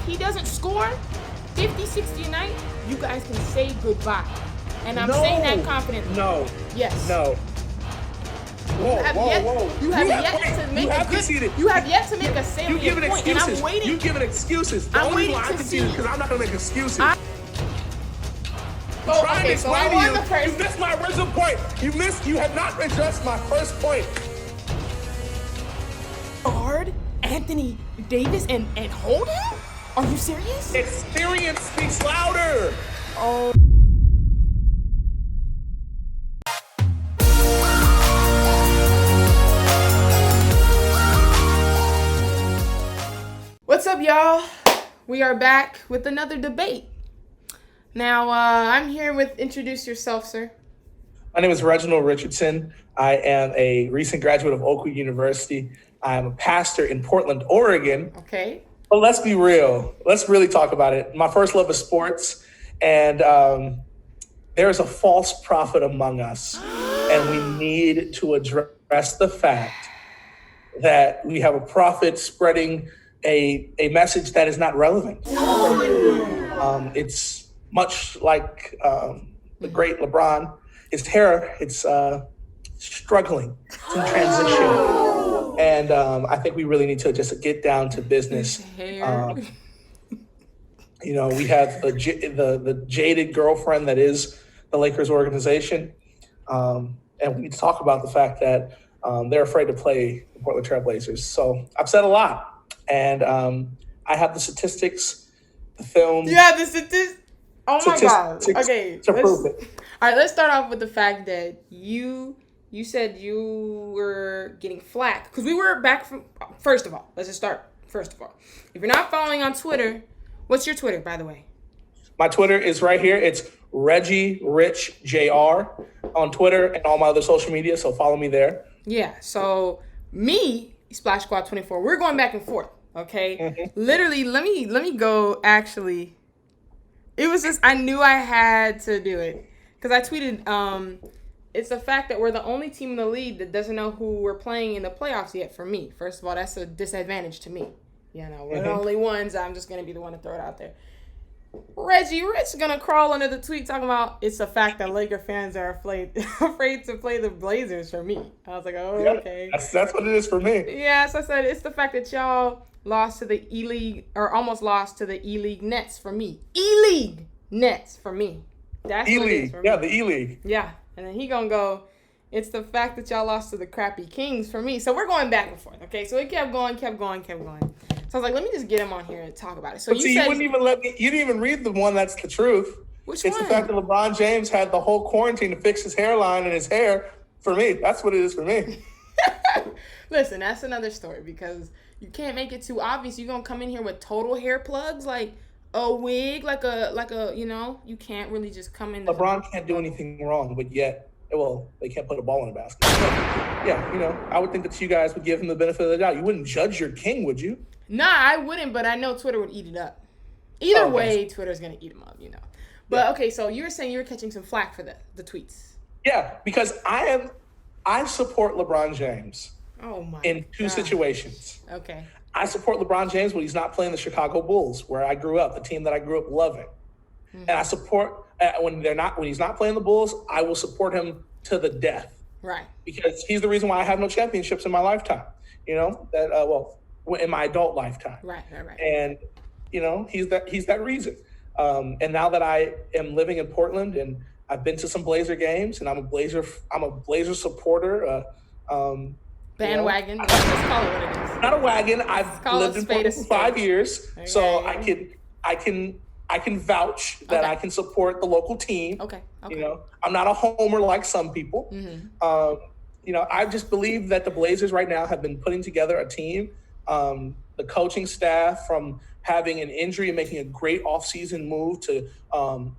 he doesn't score 50, 60 a night, you guys can say goodbye. And I'm saying that confidently. No. Yes. No. You have yet to make a salient point, and I'm waiting. You giving excuses. The only reason I conceded is because I'm not going to make excuses. So I won the first. You missed my original point. You have not addressed my first point. Guard Anthony Davis and hold him? Are you serious? Experience speaks louder. Oh. What's up, y'all? We are back with another debate. Now, I'm here with, introduce yourself, sir. My name is Reginald Richardson. I am a recent graduate of Oakwood University. I am a pastor in Portland, Oregon. Okay. But let's be real. Let's really talk about it. My first love is sports, and there's a false prophet among us, and we need to address the fact that we have a prophet spreading a message that is not relevant. It's much like the great LeBron. His hair, it's struggling to transition. And I think we really need to just get down to business. We have the jaded girlfriend that is the Lakers organization. And we need to talk about the fact that they're afraid to play the Portland Trailblazers. So I've said a lot. And I have the statistics, the film. You have the statistics? Oh my God. Okay. To prove it. All right, let's start off with the fact that you said you were getting flack. Because we were back from, first of all, let's just start. First of all, if you're not following on Twitter, what's your Twitter, by the way? My Twitter is right here. It's Reggie Rich JR on Twitter and all my other social media. So follow me there. Yeah. So me, Splash Squad 24, we're going back and forth. Okay. Mm-hmm. Literally, let me go. Actually, it was just I knew I had to do it because I tweeted. It's the fact that we're the only team in the league that doesn't know who we're playing in the playoffs yet. For me, first of all, that's a disadvantage to me. We're the only ones. I'm just gonna be the one to throw it out there. Reggie Rich gonna crawl under the tweet talking about it's the fact that Laker fans are afraid to play the Blazers for me. I was like, okay. That's what it is for me. Yeah, so I said it's the fact that y'all lost to the E-League or almost lost to the E-League Nets for me. E-League Nets for me. That's E-League. What it is for me. Yeah, the E-League. Yeah, and then he gonna go, it's the fact that y'all lost to the crappy Kings for me. So we're going back and forth, okay? So it kept going. So I was like, let me just get him on here and talk about it. So you wouldn't even let me. You didn't even read the one that's the truth. Which it's one? The fact that LeBron James had the whole quarantine to fix his hairline and his hair. For me, that's what it is for me. Listen, that's another story because you can't make it too obvious. You're gonna come in here with total hair plugs, like a wig, like a you can't really just come in. LeBron can't do anything wrong, but yet, well, they can't put a ball in a basket. But, yeah, I would think that you guys would give him the benefit of the doubt. You wouldn't judge your king, would you? Nah, I wouldn't, but I know Twitter would eat it up. Either way, Twitter's going to eat them up, But, yeah. Okay, so you were saying you were catching some flack for the tweets. Yeah, because I support LeBron James in two situations. Okay. I support LeBron James when he's not playing the Chicago Bulls, where I grew up, the team that I grew up loving. Mm-hmm. And I support, when he's not playing the Bulls, I will support him to the death. Right. Because he's the reason why I have no championships in my lifetime, in my adult lifetime. Right. And, he's that reason. And now that I am living in Portland and I've been to some Blazer games and I'm a Blazer supporter. Bandwagon. Let's call it what it is. Not a wagon. I've lived in Portland for 5 years. Okay. So I can vouch that I can support the local team. Okay. I'm not a homer like some people. Mm-hmm. I just believe that the Blazers right now have been putting together a team. The coaching staff, from having an injury and making a great offseason move to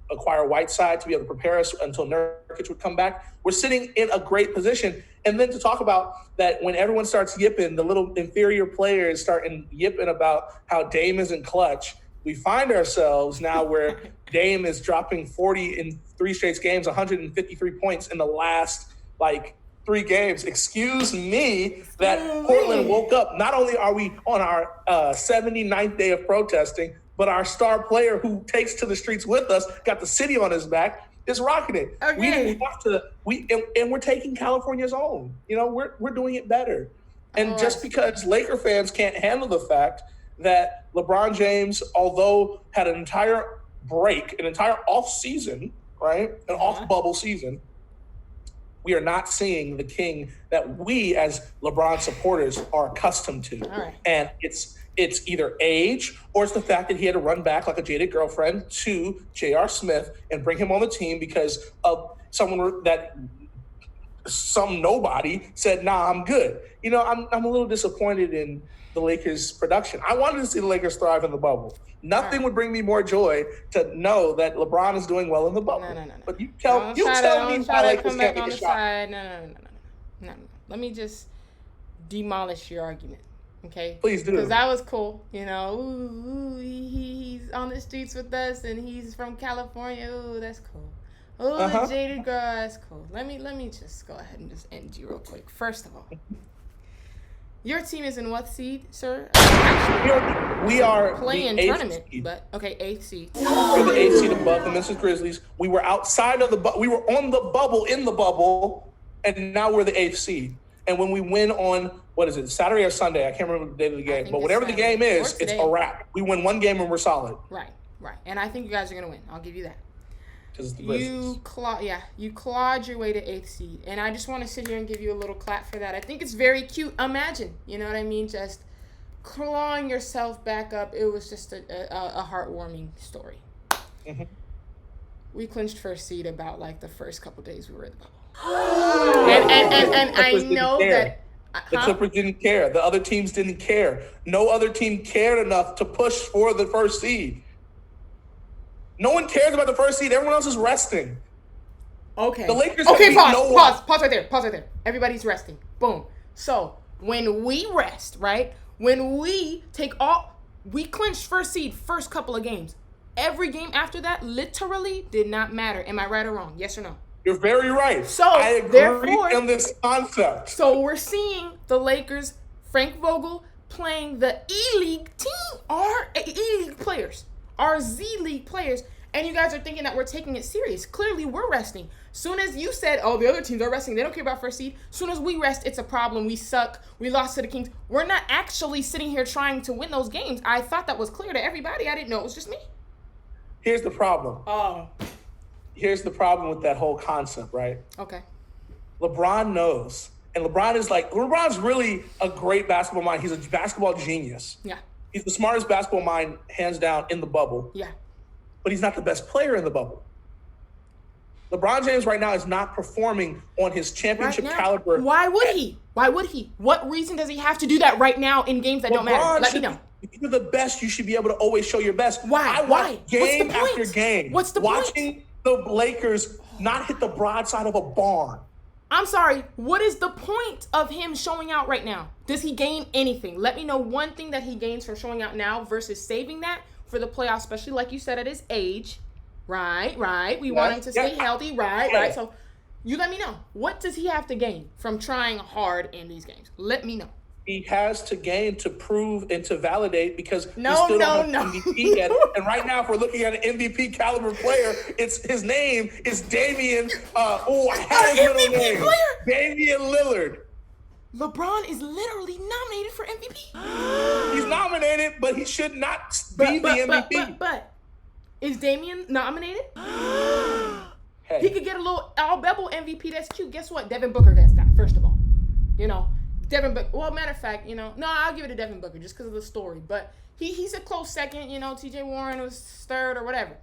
acquire Whiteside to be able to prepare us until Nurkic would come back. We're sitting in a great position. And then to talk about that when everyone starts yipping, the little inferior players start yipping about how Dame isn't clutch, we find ourselves now where Dame is dropping 40 in 3 straight games, 153 points in the last, 3 games. Excuse me that Portland woke up. Not only are we on our 79th day of protesting, but our star player who takes to the streets with us, got the city on his back, is rocking it. Okay. We didn't have to. And we're taking California's own. We're doing it better. And just because Laker fans can't handle the fact that LeBron James, although had an entire break, an entire off season, right, an off bubble season, we are not seeing the king that we as LeBron supporters are accustomed to. All right. And it's either age or it's the fact that he had to run back like a jaded girlfriend to J.R. Smith and bring him on the team because of some nobody said, nah, I'm good. I'm a little disappointed in the Lakers' production. I wanted to see the Lakers thrive in the bubble. Nothing would bring me more joy to know that LeBron is doing well in the bubble. No. But you tell me why Lakers can't make a shot. No. Let me just demolish your argument, okay? Please do. Because that was cool. He's on the streets with us and he's from California. Ooh, that's cool. Oh, the jaded girl, that's cool. Let me just go ahead and just end you real quick. First of all, your team is in what seed, sir? We are playing the tournament, seed. but okay, 8th seed. We're the 8th seed above the Memphis Grizzlies. We were outside of we were on the bubble, in the bubble, and now we're the 8th seed. And when we win on, what is it, Saturday or Sunday? I can't remember the date of the game. But whatever the game is, it's a wrap. We win one game and we're solid. Right. And I think you guys are going to win. I'll give you that. You clawed your way to 8th seed. And I just want to sit here and give you a little clap for that. I think it's very cute. Imagine, you know what I mean? Just clawing yourself back up. It was just a heartwarming story. Mm-hmm. We clinched first seed about like the first couple days we were in the bubble. And I know that the Clippers didn't care. The other teams didn't care. No other team cared enough to push for the first seed. No one cares about the first seed. Everyone else is resting. Okay. The Lakers Pause right there. Everybody's resting. Boom. So when we rest, right? When we we clinched first seed first couple of games. Every game after that literally did not matter. Am I right or wrong? Yes or no? You're very right. So I agree on this concept. So we're seeing the Lakers, Frank Vogel, playing the E-League team, our E-League players, our Z-League players, and you guys are thinking that we're taking it serious. Clearly, we're resting. Soon as you said, the other teams are resting, they don't care about first seed. Soon as we rest, it's a problem. We suck. We lost to the Kings. We're not actually sitting here trying to win those games. I thought that was clear to everybody. I didn't know it was just me. Here's the problem. Oh. Here's the problem with that whole concept, right? Okay. LeBron knows. And LeBron's really a great basketball mind. He's a basketball genius. Yeah. He's the smartest basketball mind, hands down, in the bubble. Yeah. But he's not the best player in the bubble. LeBron James right now is not performing on his championship caliber. Why would he? What reason does he have to do that right now in games that don't matter? Let me know. If you're the best, you should be able to always show your best. Why? I watch game after game. What's the point? Watching the Lakers not hit the broadside of a barn. I'm sorry. What is the point of him showing out right now? Does he gain anything? Let me know one thing that he gains from showing out now versus saving that for the playoffs, especially like you said at his age. Right. We want him to stay healthy. Right. So you let me know. What does he have to gain from trying hard in these games? Let me know. He has to gain to prove and to validate because he still don't have MVP yet. And right now, if we're looking at an MVP caliber player, his name is Damian. I had his middle name. Damian Lillard. LeBron is literally nominated for MVP. He's nominated, but he should not be the MVP. But is Damian nominated? Hey. He could get a little all-bubble MVP. That's cute. Guess what? Devin Booker gets that, first of all. Devin Booker. Well, matter of fact, no, I'll give it to Devin Booker just because of the story. But he's a close second. T.J. Warren was third or whatever.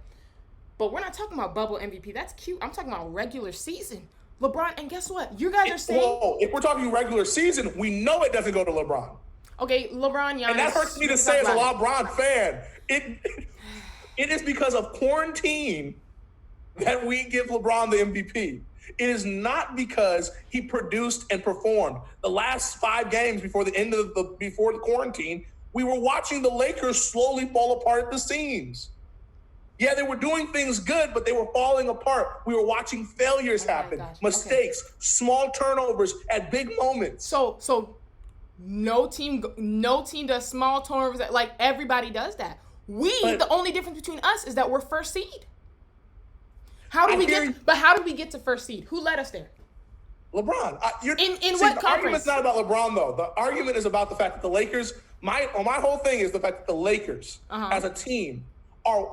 But we're not talking about bubble MVP. That's cute. I'm talking about regular season. LeBron, and guess what? You guys are saying... Whoa, if we're talking regular season, we know it doesn't go to LeBron. Okay, LeBron, Giannis... And that hurts me to say as a LeBron fan. It is because of quarantine that we give LeBron the MVP. It is not because he produced and performed. The last 5 games before the end of before the quarantine, we were watching the Lakers slowly fall apart at the seams. Yeah, they were doing things good, but they were falling apart. We were watching failures happen, mistakes, small turnovers at big moments. So no team does small turnovers. Like everybody does that. The only difference between us is that we're first seed. How did we get to first seed? Who led us there? LeBron. What the conference? argument's not about LeBron, though. The argument is about the fact that the Lakers, my whole thing is the fact that the Lakers, as a team, are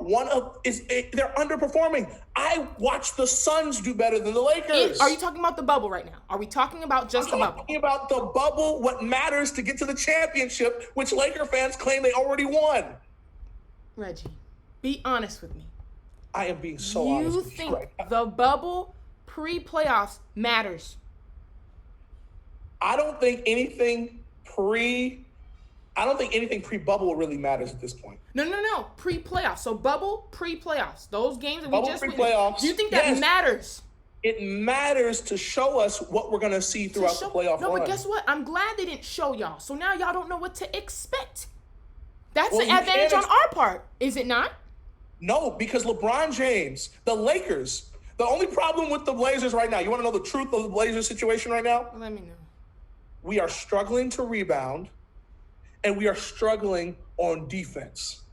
they're underperforming. I watched the Suns do better than the Lakers. Are you talking about the bubble right now? Are we talking about just the bubble? I'm talking about the bubble, what matters to get to the championship, which Laker fans claim they already won. Reggie, be honest with me. I am being so honest with you right now. You think the bubble pre-playoffs matters? I don't think anything pre-bubble really matters at this point. No. Pre-playoffs. So bubble, pre-playoffs. Those games that we just pre-playoffs. Do you think that matters? It matters to show us what we're going to see throughout the playoff run. But guess what? I'm glad they didn't show y'all. So now y'all don't know what to expect. That's an advantage on our part, is it not? No, because LeBron James, the Lakers, the only problem with the Blazers right now, you want to know the truth of the Blazers situation right now? Let me know. We are struggling to rebound, and we are struggling on defense.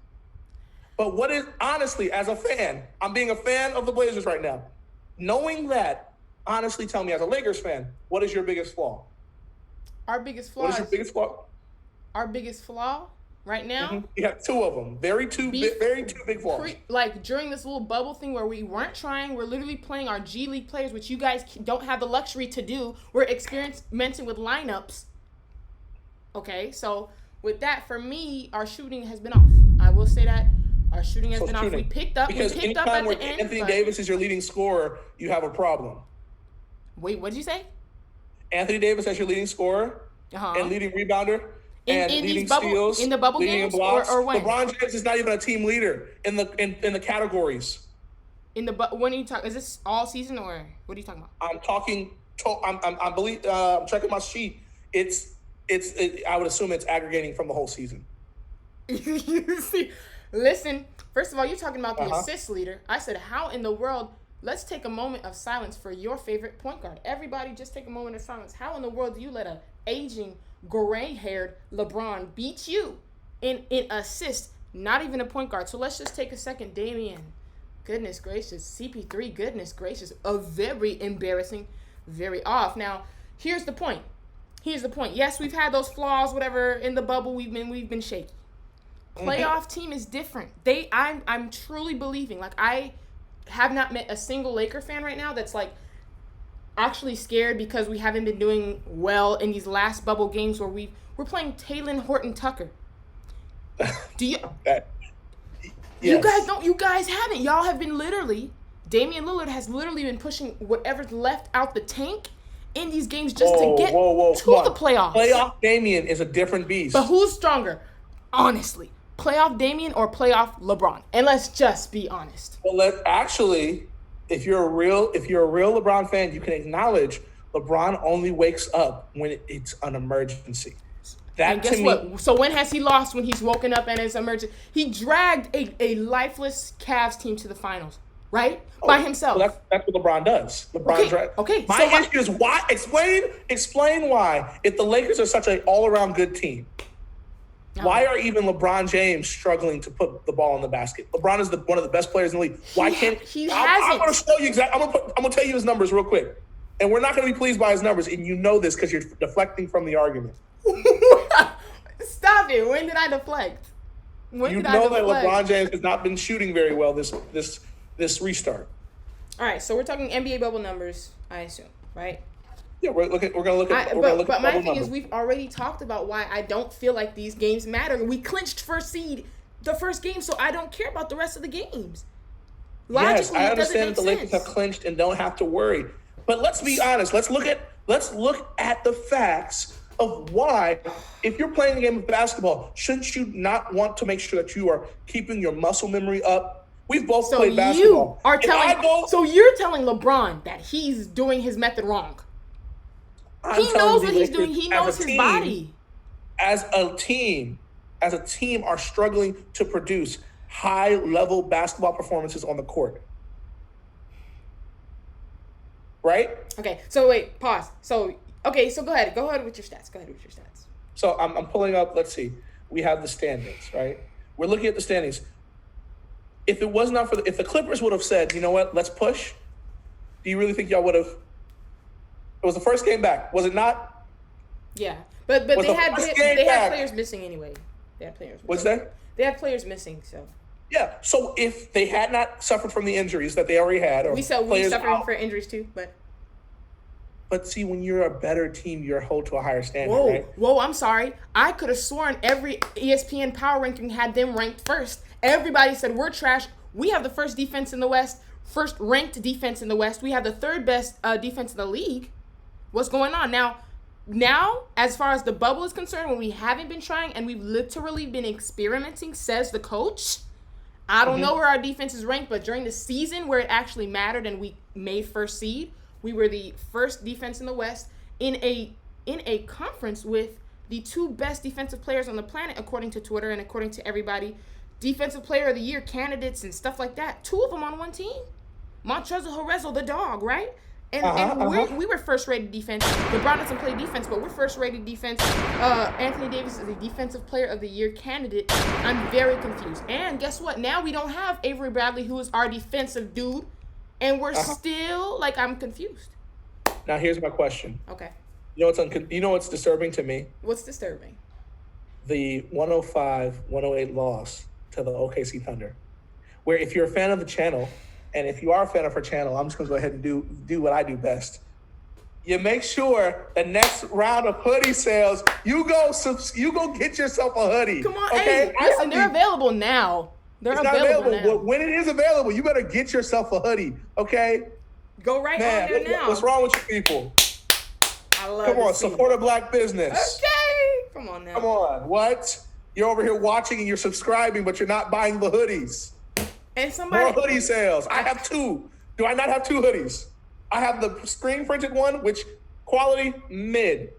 But honestly, as a fan, I'm being a fan of the Blazers right now. Knowing that, honestly, tell me, as a Lakers fan, what is your biggest flaw? Our biggest flaw. What is your biggest flaw? Our biggest flaw right now? Mm-hmm. You have two of them. Very two big flaws. During this little bubble thing where we weren't trying, we're literally playing our G League players, which you guys don't have the luxury to do. We're experimenting with lineups. Okay, so with that, for me, our shooting has been off. I will say that. Our shooting has been off. We picked up at the end. Because Anthony Davis is your leading scorer, you have a problem. Wait, what did you say? Anthony Davis as your leading scorer and leading rebounder and leading steals, in the bubble games, or when? LeBron James is not even a team leader in the categories. When are you talking? Is this all season or what are you talking about? I'm checking my sheet. I would assume it's aggregating from the whole season. You see, listen. First of all, you're talking about the assist leader. I said, how in the world? Let's take a moment of silence for your favorite point guard. Everybody, just take a moment of silence. How in the world do you let a aging, gray-haired LeBron beat you in assist? Not even a point guard. So let's just take a second. Damian, goodness gracious. CP3, goodness gracious. A very embarrassing, very off. Now, here's the point. Yes, we've had those flaws, whatever. In the bubble, we've been shaky. Playoff team is different. I'm truly believing. Like, I have not met a single Laker fan right now that's like actually scared because we haven't been doing well in these last bubble games where we're playing Talen Horton-Tucker. Do you? Yes. You guys haven't. Y'all have been Damian Lillard has literally been pushing whatever's left out the tank in these games just to get to the playoffs. Playoff Damian is a different beast. But who's stronger? Honestly, playoff Damian or playoff LeBron? And let's just be honest. Well, if you're a real LeBron fan, you can acknowledge LeBron only wakes up when it's an emergency. And guess what? So when has he lost when he's woken up and it's emergency? He dragged a lifeless Cavs team to the finals, right? By himself. Well, that's what LeBron does. Okay. My issue is why. Explain why, if the Lakers are such an all-around good team, why are even LeBron James struggling to put the ball in the basket? LeBron is one of the best players in the league. Why can't he? I'm going to show you exactly. I'm going to tell you his numbers real quick, and we're not going to be pleased by his numbers, and you know this because you're deflecting from the argument. Stop it! When did I deflect? You know that LeBron James has not been shooting very well this restart. All right, so we're talking NBA bubble numbers, I assume, right? Yeah, we're going to look at. But my thing is, we've already talked about why I don't feel like these games matter. We clinched first seed the first game, so I don't care about the rest of the games. Logically, yes, I understand that the Lakers have clinched and don't have to worry. But let's be honest. Let's look at the facts of why, if you're playing a game of basketball, shouldn't you not want to make sure that you are keeping your muscle memory up? We've both played basketball. So you're telling LeBron that he's doing his method wrong. He knows what he's doing. He knows his body. As a team are struggling to produce high-level basketball performances on the court. Right? Okay, so wait, pause. So go ahead. Go ahead with your stats. So I'm pulling up, let's see. We have the standings, right? We're looking at the standings. if it was not for if the Clippers would have said, you know what, let's push, do you really think y'all would have? It was the first game back, was it not? Yeah, but they had players missing anyway. They had players. What's that? They had players missing, so. Yeah, so if they had not suffered from the injuries that they already had, or we suffered from injuries too, but. But see, when you're a better team, you're held to a higher standard, right? Whoa, I'm sorry. I could have sworn every ESPN power ranking had them ranked first. Everybody said we're trash. We have the first defense in the West, first ranked defense in the West. We have the third best defense in the league. What's going on? Now, as far as the bubble is concerned, when we haven't been trying and we've literally been experimenting, says the coach, I don't know where our defense is ranked, but during the season where it actually mattered and we made first seed, we were the first defense in the West in a conference with the two best defensive players on the planet, according to Twitter and according to everybody. Defensive Player of the Year candidates and stuff like that. Two of them on one team. Montrezl Harrell, the dog, right? And we were first-rated defense. LeBron doesn't play defense, but we're first-rated defense. Anthony Davis is a Defensive Player of the Year candidate. I'm very confused. And guess what? Now we don't have Avery Bradley, who is our defensive dude. And we're still, I'm confused. Now, here's my question. Okay. You know what's disturbing to me? What's disturbing? The 105-108 loss to the OKC Thunder. Where if you're a fan of the channel, and if you are a fan of her channel, I'm just going to go ahead and do what I do best. You make sure the next round of hoodie sales, you go get yourself a hoodie. Come on, okay? Hey, listen, they're available now. It's not available. Well, when it is available, you better get yourself a hoodie, okay? Go right on there now. What's wrong with you people? I love Come on, support a black business. Okay. Come on now. Come on. What? You're over here watching and you're subscribing, but you're not buying the hoodies. And somebody more hoodie sales. I have two. Do I not have two hoodies? I have the screen printed one, which quality mid.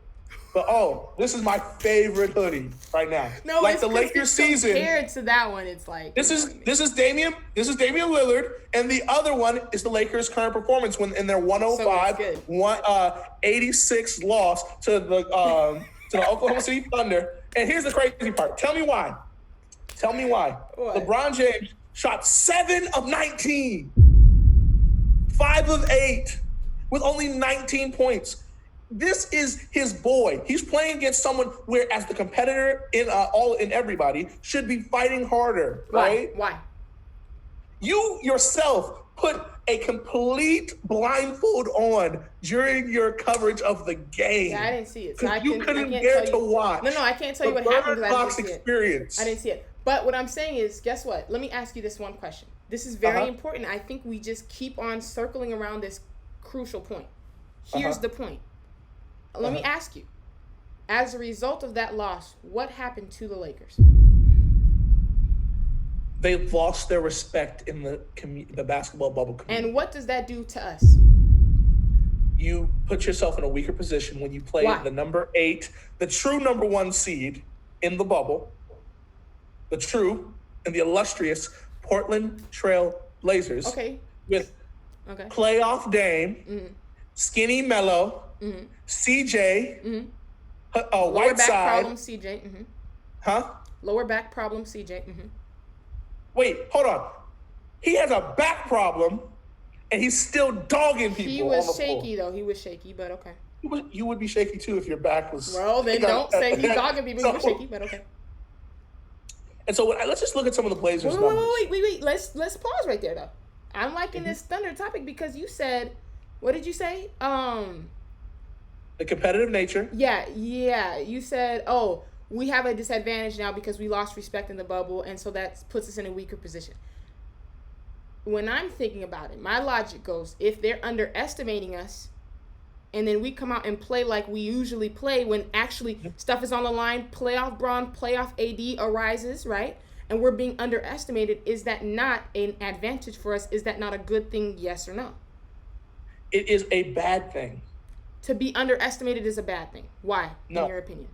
But this is my favorite hoodie right now. No, like the Lakers season. Compared to that one, it's like this is Damian Lillard, and the other one is the Lakers' current performance when in their 86 loss to the Oklahoma City Thunder. And here's the crazy part. Tell me why. What? LeBron James shot 7 of 19, 5 of 8, with only 19 points. This is his boy. He's playing against someone where, as the competitor in everybody, should be fighting harder, right? Why? You yourself put a complete blindfold on during your coverage of the game. Yeah, I didn't see it. So you couldn't bear to watch. No, I can't tell you what happened because I didn't see experience. I didn't see it. But what I'm saying is, guess what? Let me ask you this one question. This is very important. I think we just keep on circling around this crucial point. Here's the point. Let me ask you, as a result of that loss, what happened to the Lakers? They lost their respect in the basketball bubble community. And what does that do to us? You put yourself in a weaker position when you play the number 8, the true number 1 seed in the bubble, the true and the illustrious Portland Trail Blazers. Okay. With playoff Dame, Skinny Mello, CJ, lower back Whiteside. Problem, CJ. Lower back problem, CJ. Wait, hold on. He has a back problem, and he's still dogging people. He was shaky, though. He was shaky, but okay. You would be shaky, too, if your back was... Well, then don't say he's dogging people. He was shaky, but okay. And so let's just look at some of the Blazers' numbers. Wait. Let's pause right there, though. I'm liking this Thunder topic because you said... What did you say? The competitive nature. Yeah. You said, we have a disadvantage now because we lost respect in the bubble, and so that puts us in a weaker position. When I'm thinking about it, my logic goes, if they're underestimating us, and then we come out and play like we usually play when actually stuff is on the line, playoff Braun, playoff AD arises, right? And we're being underestimated, is that not an advantage for us? Is that not a good thing, yes or no? It is a bad thing. To be underestimated is a bad thing. Why, in your opinion?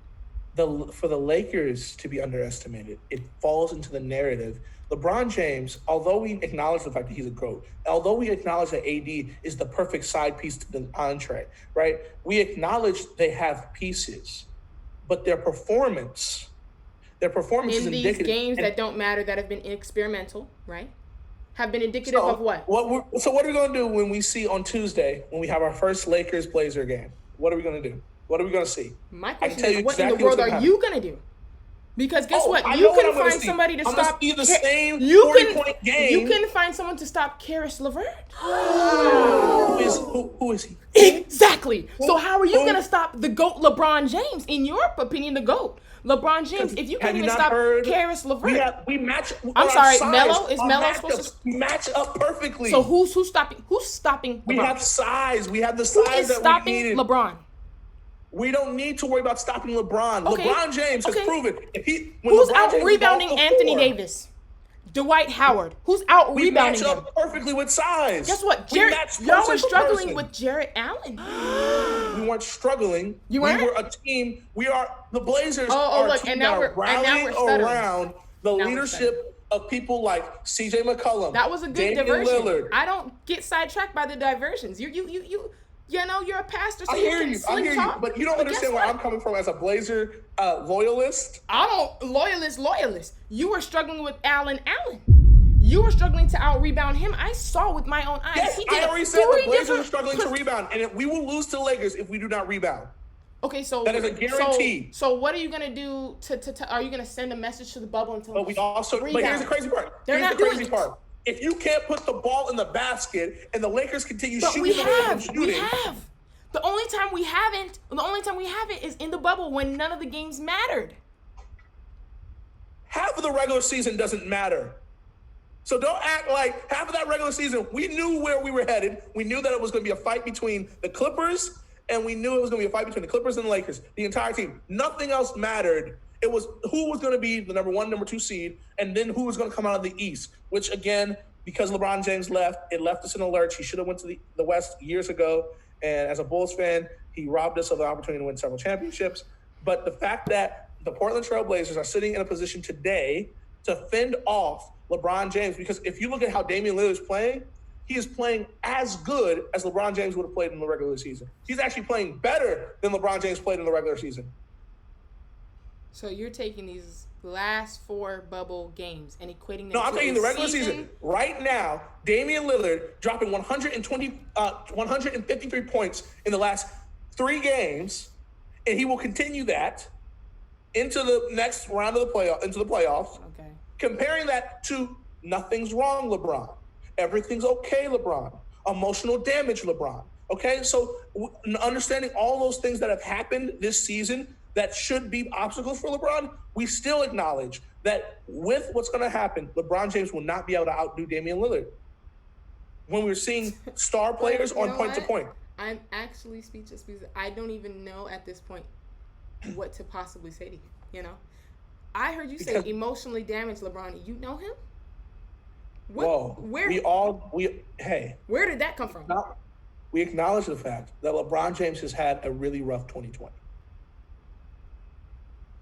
For the Lakers to be underestimated, it falls into the narrative. LeBron James, although we acknowledge the fact that he's a GOAT, although we acknowledge that AD is the perfect side piece to the entree, right? We acknowledge they have pieces, but their performance is in these indicative. Games that don't matter, that have been experimental, right? have been indicative of what? So what are we going to do when we see on Tuesday, when we have our first Lakers-Blazer game? What are we going to do? What are we going to see? My question is, what in the world are you going to do? Because guess what? I You know what can I'm gonna find see. somebody to I'm gonna stop. see the same You 40-point game. You can find someone to stop Karis LeVert. Who is he? Exactly. So how are you going to stop the GOAT LeBron James? In your opinion, the GOAT LeBron James. If you can't even stop Karis LeVert. We match. I'm sorry, size, Melo? Is Melo supposed to match up perfectly? So who's stopping? Who's stopping LeBron? We have size. We have the Who size is that stopping we needed. LeBron? We don't need to worry about stopping LeBron. Okay. LeBron James has proven Who's out rebounding Anthony Davis? Dwight Howard. Who's out rebounding him? We match up perfectly with size. Guess what? Y'all were struggling with Jarrett Allen. We weren't struggling. You weren't? We were a team. The Blazers look, and now we're rallying stuttering. around the leadership of people like C.J. McCollum. That was a good Damian diversion. Lillard. I don't get sidetracked by the diversions. You know, you're a pastor, so I hear you. But you don't understand where I'm coming from as a Blazer loyalist. I don't loyalist. You were struggling with Allen. You were struggling to out-rebound him. I saw with my own eyes. Yes, I already said the Blazers are struggling to rebound, and we will lose to the Lakers if we do not rebound. Okay, so that is a guarantee. So what are you gonna do? Are you gonna send a message to the bubble and tell them? But here's the crazy part. If you can't put the ball in the basket and the Lakers continue shooting, we have. The only time we haven't is in the bubble when none of the games mattered. Half of the regular season doesn't matter. So don't act like half of that regular season, we knew where we were headed. We knew that it was going to be a fight between the Clippers, and we knew it was going to be a fight between the Clippers and the Lakers. The entire team. Nothing else mattered. It was who was going to be the number 1, number 2 seed, and then who was going to come out of the East, which, again, because LeBron James left, it left us in a lurch. He should have went to the West years ago, and as a Bulls fan, he robbed us of the opportunity to win several championships. But the fact that the Portland Trailblazers are sitting in a position today to fend off LeBron James, because if you look at how Damian Lillard is playing, he is playing as good as LeBron James would have played in the regular season. He's actually playing better than LeBron James played in the regular season. So you're taking these last 4 bubble games and equating them No, I'm taking the regular season. Right now, Damian Lillard dropping 153 points in the last 3 games, and he will continue that into the next round of the playoffs. Okay. Comparing that to nothing's wrong, LeBron. Everything's okay, LeBron. Emotional damage, LeBron. Okay, so understanding all those things that have happened this season that should be obstacles for LeBron, we still acknowledge that with what's going to happen, LeBron James will not be able to outdo Damian Lillard. When we're seeing star players on point-to-point. I'm actually speechless because I don't even know at this point what to possibly say to you, you know? I heard you say emotionally damaged LeBron. You know him? Where did that come from? We acknowledge the fact that LeBron James has had a really rough 2020.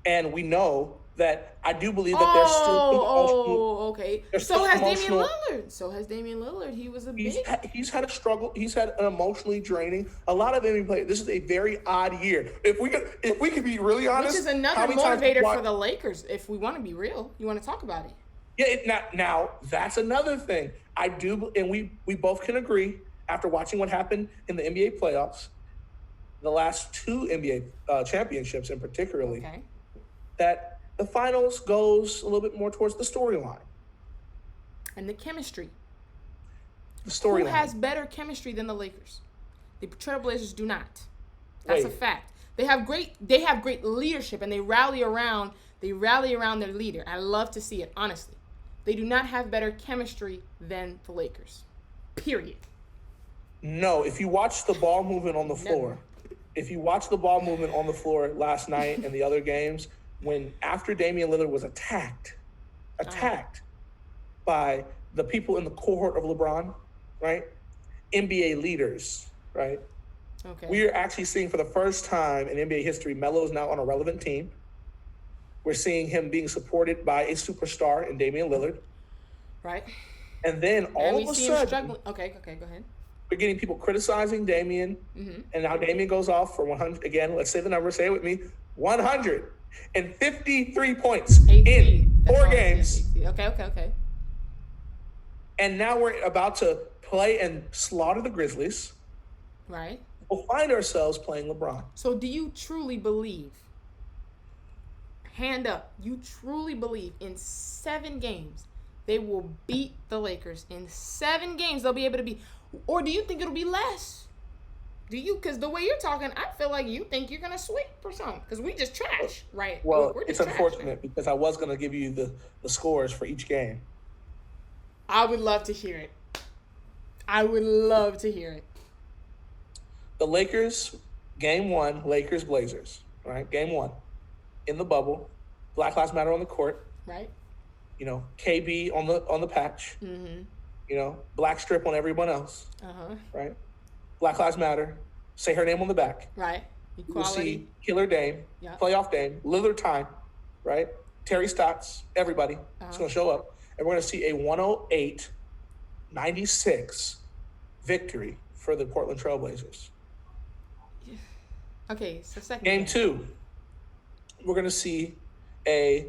And we know that I do believe that there's still emotional. Okay. So has Damian Lillard. He was He's had a struggle. He's had an emotionally draining. A lot of NBA players. This is a very odd year. If we could be really honest, which is another motivator for the Lakers. If we want to be real, you want to talk about it. Yeah. Now that's another thing. I do, and we both can agree after watching what happened in the NBA playoffs, the last 2 NBA championships, in particularly. Okay. That the finals goes a little bit more towards the storyline. And the chemistry. The storyline. Who has better chemistry than the Lakers? The Trailblazers do not. That's a fact. They have great leadership, and they rally around their leader. I love to see it, honestly. They do not have better chemistry than the Lakers. Period. No, if you watch the ball movement on the floor, last night and the other games, when after Damian Lillard was attacked by the people in the cohort of LeBron, right? NBA leaders, right? Okay. We are actually seeing for the first time in NBA history, Melo is now on a relevant team. We're seeing him being supported by a superstar in Damian Lillard. Right. And then all of a sudden, okay, go ahead. We're getting people criticizing Damian, and now Damian goes off for 100. Again, let's say the number. Say it with me: 153 points in 4 games. Okay. and now we're about to play and slaughter the Grizzlies. Right. We'll find ourselves playing LeBron. So do you truly believe, hand up, you truly believe in 7 games they will beat the Lakers? In 7 games they'll be able to beat, or do you think it'll be less? Do you? Because the way you're talking, I feel like you think you're gonna sweep or something. Because we just trash, right? Well, we're it's just unfortunate because I was gonna give you the scores for each game. I would love to hear it. I would love to hear it. The Lakers, game 1, Lakers Blazers, right? Game 1, in the bubble, Black Lives Matter on the court, right? You know, KB on the patch, Mm-hmm. you know, black strip on everyone else, right? Black Lives Matter, say her name on the back, right? Equality. We'll see Killer Dame, yeah. Playoff Dame, Lillard time, right? Terry Stotts, everybody is going to show up, and we're going to see a 108-96 victory for the Portland Trailblazers. Okay, so second game 2, we're going to see a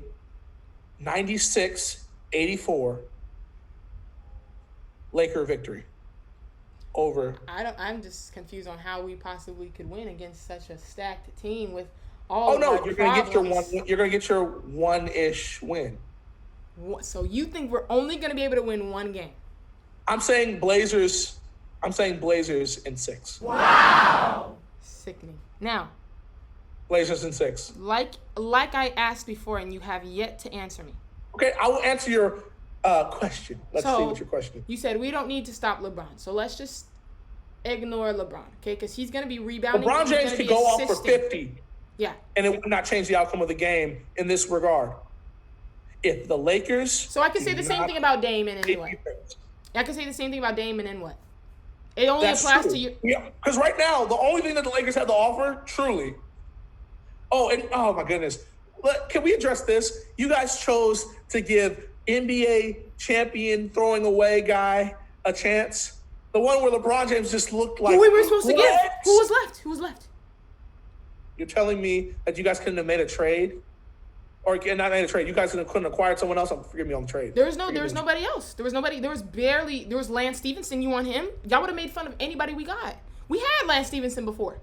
96-84 Laker victory over. I'm just confused on how we possibly could win against such a stacked team with all. Oh no, you're going to get your one. You're going to get your one-ish win. So you think we're only going to be able to win 1 game? I'm saying Blazers. I'm saying Blazers in 6. Wow. Sickening. Now, Blazers in 6. Like I asked before, and you have yet to answer me. Okay, I will answer your question. Let's see what your question is. You said we don't need to stop LeBron, so let's just ignore LeBron, okay? Because he's going to be rebounding. LeBron James could go off for 50. Yeah. And it would not change the outcome of the game in this regard. If the Lakers. So I could say the same thing about Dame and then what? I could say the same thing about Dame and then what? It only applies to you. Yeah, because right now, the only thing that the Lakers have to offer, truly. Oh, and oh my goodness. Can we address this? You guys chose to give NBA champion throwing away guy a chance. The one where LeBron James just looked like. Who we were supposed to give? Who was left? You're telling me that you guys couldn't have made a trade? Or not made a trade. You guys couldn't acquire someone else. Forgive me on the trade. There was nobody else. There was Lance Stevenson. You want him? Y'all would have made fun of anybody we got. We had Lance Stevenson before.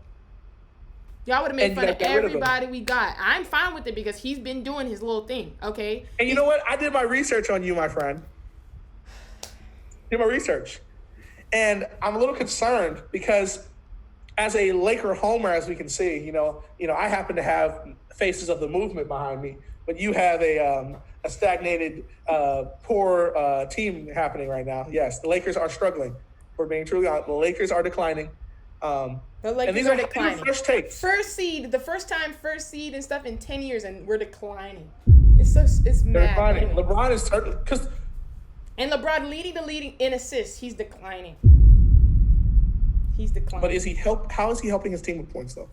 Y'all would have made fun of everybody we got. I'm fine with it because he's been doing his little thing, okay? And you know what? I did my research on you, my friend. Did my research. And I'm a little concerned because as a Laker homer, as we can see, you know, I happen to have faces of the movement behind me, but you have a stagnated, poor team happening right now. Yes, the Lakers are struggling. We're being truly honest. The Lakers are declining. The Lakers are declining. Fresh takes. First seed and stuff in 10 years, and we're declining. It's mad. Declining. Anyway. LeBron is because. And LeBron leading in assists. He's declining. But is he how is he helping his team with points though?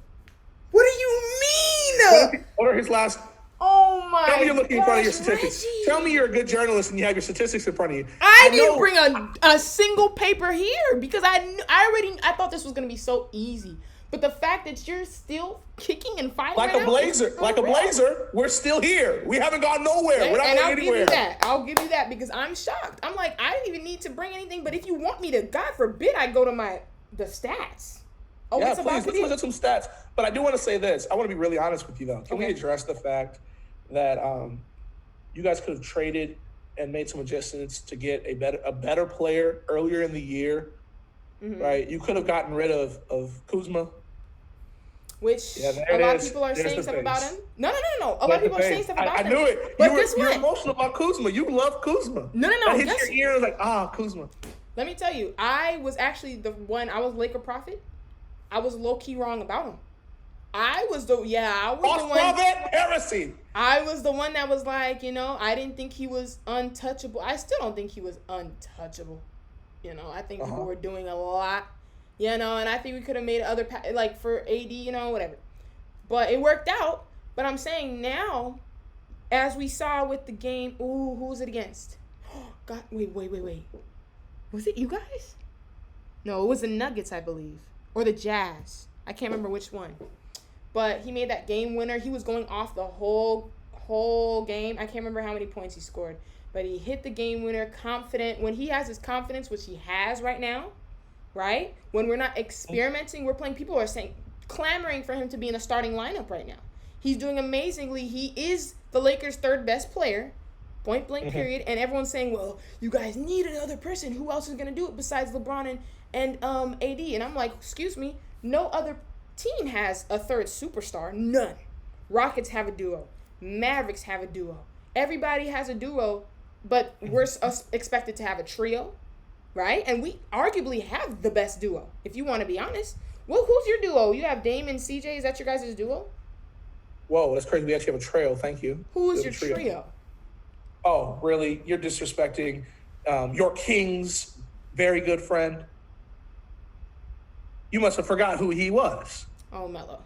What do you mean? What are his last? Oh my! Tell me you're looking in front of your statistics. Reggie. Tell me you're a good journalist and you have your statistics in front of you. I didn't bring a single paper here because I thought this was gonna be so easy. But the fact that you're still kicking and fighting like a Blazer, we're still here. We haven't gone nowhere. We're not going anywhere. I'll give you that because I'm shocked. I'm like, I didn't even need to bring anything. But if you want me to, God forbid, I go to the stats. Oh, yeah, please, let's look at some stats. But I do want to say this. I want to be really honest with you, though. Can we address the fact that you guys could have traded and made some adjustments to get a better player earlier in the year, right? You could have gotten rid of Kuzma. Which a lot of people are saying stuff about him. No. A lot of people are saying stuff about him. I knew it. But guess what? You're emotional about Kuzma. You love Kuzma. No. That hits your ear and like, Kuzma. Let me tell you, I was actually I was Laker Prophet. I was low-key wrong about him. I was the one. Heresy. I was the one that was like, I didn't think he was untouchable. I still don't think he was untouchable. I think people were doing a lot. And I think we could have made other, like for AD, whatever. But it worked out. But I'm saying now, as we saw with the game, who was it against? God, wait. Was it you guys? No, it was the Nuggets, I believe. Or the Jazz. I can't remember which one. But he made that game winner. He was going off the whole game. I can't remember how many points he scored. but he hit the game winner confident. When he has his confidence, which he has right now, right? When we're not experimenting, we're playing. People are clamoring for him to be in the starting lineup right now. He's doing amazingly. He is the Lakers' third best player, point blank period. And everyone's saying, well, you guys need another person. Who else is going to do it besides LeBron and AD? And I'm like, excuse me, no other team has a third superstar. None. Rockets have a duo. Mavericks have a duo. Everybody has a duo, but we're expected to have a trio, right? And we arguably have the best duo, if you want to be honest. Well, who's your duo? You have Dame and CJ. Is that your guys' duo? Whoa, that's crazy. We actually have a trio. Thank you. Who is your trio? Oh, really? You're disrespecting your King's very good friend. You must have forgot who he was. Oh, Melo.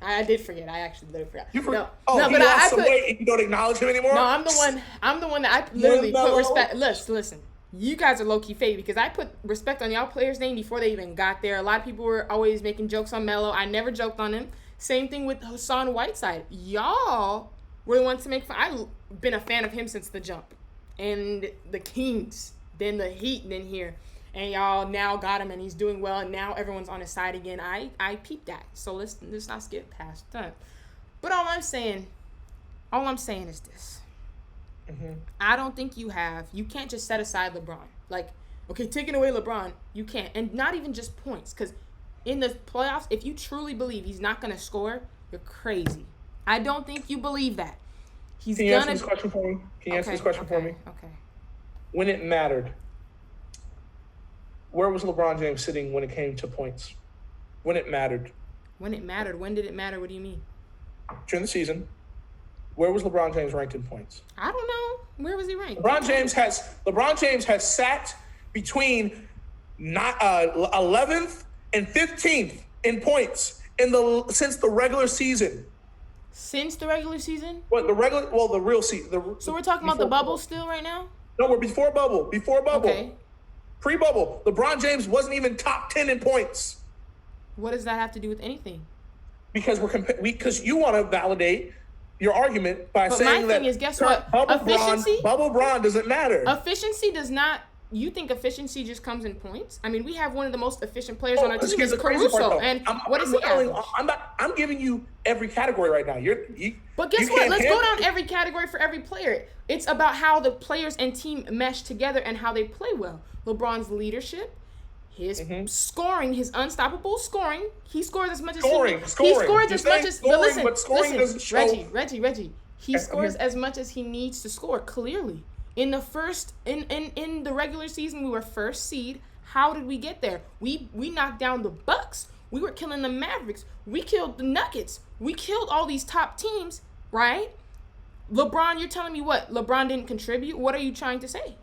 I did forget. I actually literally forgot. You forgot? No, he but lost some weight and you don't acknowledge him anymore? No, I'm the one that I literally put respect. Listen. You guys are low-key fake because I put respect on y'all players' name before they even got there. A lot of people were always making jokes on Melo. I never joked on him. Same thing with Hassan Whiteside. Y'all were the ones to make fun. I've been a fan of him since the jump. And the Kings, then the Heat, then here. And y'all now got him and he's doing well. And now everyone's on his side again. I peeped that. So let's not skip past that. But all I'm saying is this. I don't think you can't just set aside LeBron. Like, okay, taking away LeBron, you can't. And not even just points. Because in the playoffs, if you truly believe he's not going to score, you're crazy. I don't think you believe that. Can you answer this question for me? Okay. When it mattered, where was LeBron James sitting when it came to points? When it mattered. When it mattered? When did it matter? What do you mean? During the season. Where was LeBron James ranked in points? I don't know. Where was he ranked? LeBron James has sat between 11th and 15th in points since the regular season. Since the regular season? What, the real season. So we're talking about the bubble still right now? No, we're before bubble. Okay. Pre-bubble. LeBron James wasn't even top 10 in points. What does that have to do with anything? Because because you want to validate your argument by saying that. My thing is, guess what? Bubble Bron doesn't matter. Efficiency does not. You think efficiency just comes in points? I mean, we have one of the most efficient players on our team, is Caruso, and what is he average? I'm giving you every category right now. But guess what? Let's go down every category for every player. It's about how the players and team mesh together and how they play well. LeBron's leadership, his scoring, his unstoppable scoring. He scores as much as he scores as much as. But listen, doesn't show. Reggie. He scores as much as he needs to score. Clearly, in the first in the regular season, we were first seed. How did we get there? We knocked down the Bucks. We were killing the Mavericks. We killed the Nuggets. We killed all these top teams, right? LeBron, you're telling me what? LeBron didn't contribute? What are you trying to say?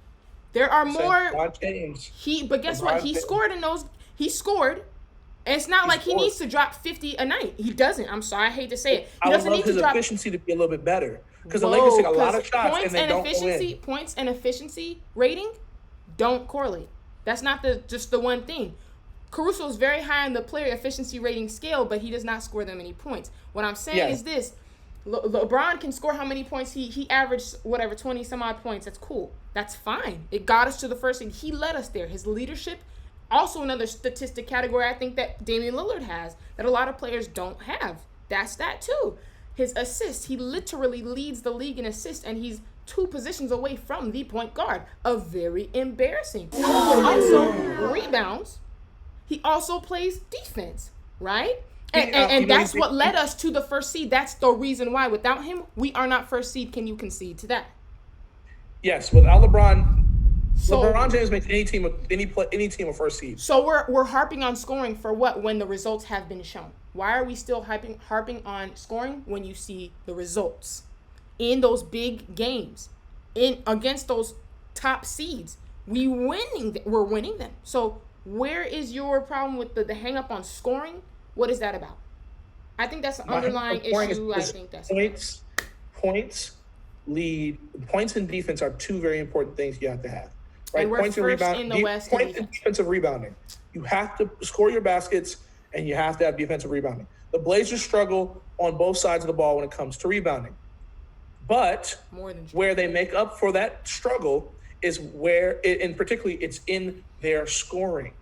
There are more. But guess what? He scored in those. He scored. And it's not like he needs to drop 50 a night. He doesn't. I'm sorry. I hate to say it. He doesn't need to drop. His efficiency to be a little bit better. Because the Lakers take a lot of shots and they don't win. Points and efficiency rating don't correlate. That's not just the one thing. Caruso is very high on the player efficiency rating scale, but he does not score that many points. What I'm saying is this. LeBron can score how many points? He averaged, 20 some odd points. That's cool. That's fine. It got us to the first thing. He led us there. His leadership, also another statistic category I think that Damian Lillard has that a lot of players don't have. That's that too. His assists, he literally leads the league in assists, and he's 2 positions away from the point guard. Very embarrassing. Also rebounds. He also plays defense, right? And that's what led us to the first seed. That's the reason why. Without him, we are not first seed. Can you concede to that? Yes. Without LeBron, LeBron James makes any team a first seed. So we're harping on scoring for what when the results have been shown? Why are we still harping on scoring when you see the results in those big games against those top seeds? We're winning them. So where is your problem with the hang up on scoring? What is that about? I think that's an underlying issue. I think that's points, lead, points and defense are 2 very important things you have to have. Right? And we're points first and in the West. Points and defensive rebounding. You have to score your baskets, and you have to have defensive rebounding. The Blazers struggle on both sides of the ball when it comes to rebounding. But More than where they make up for that struggle is and particularly it's in their scoring.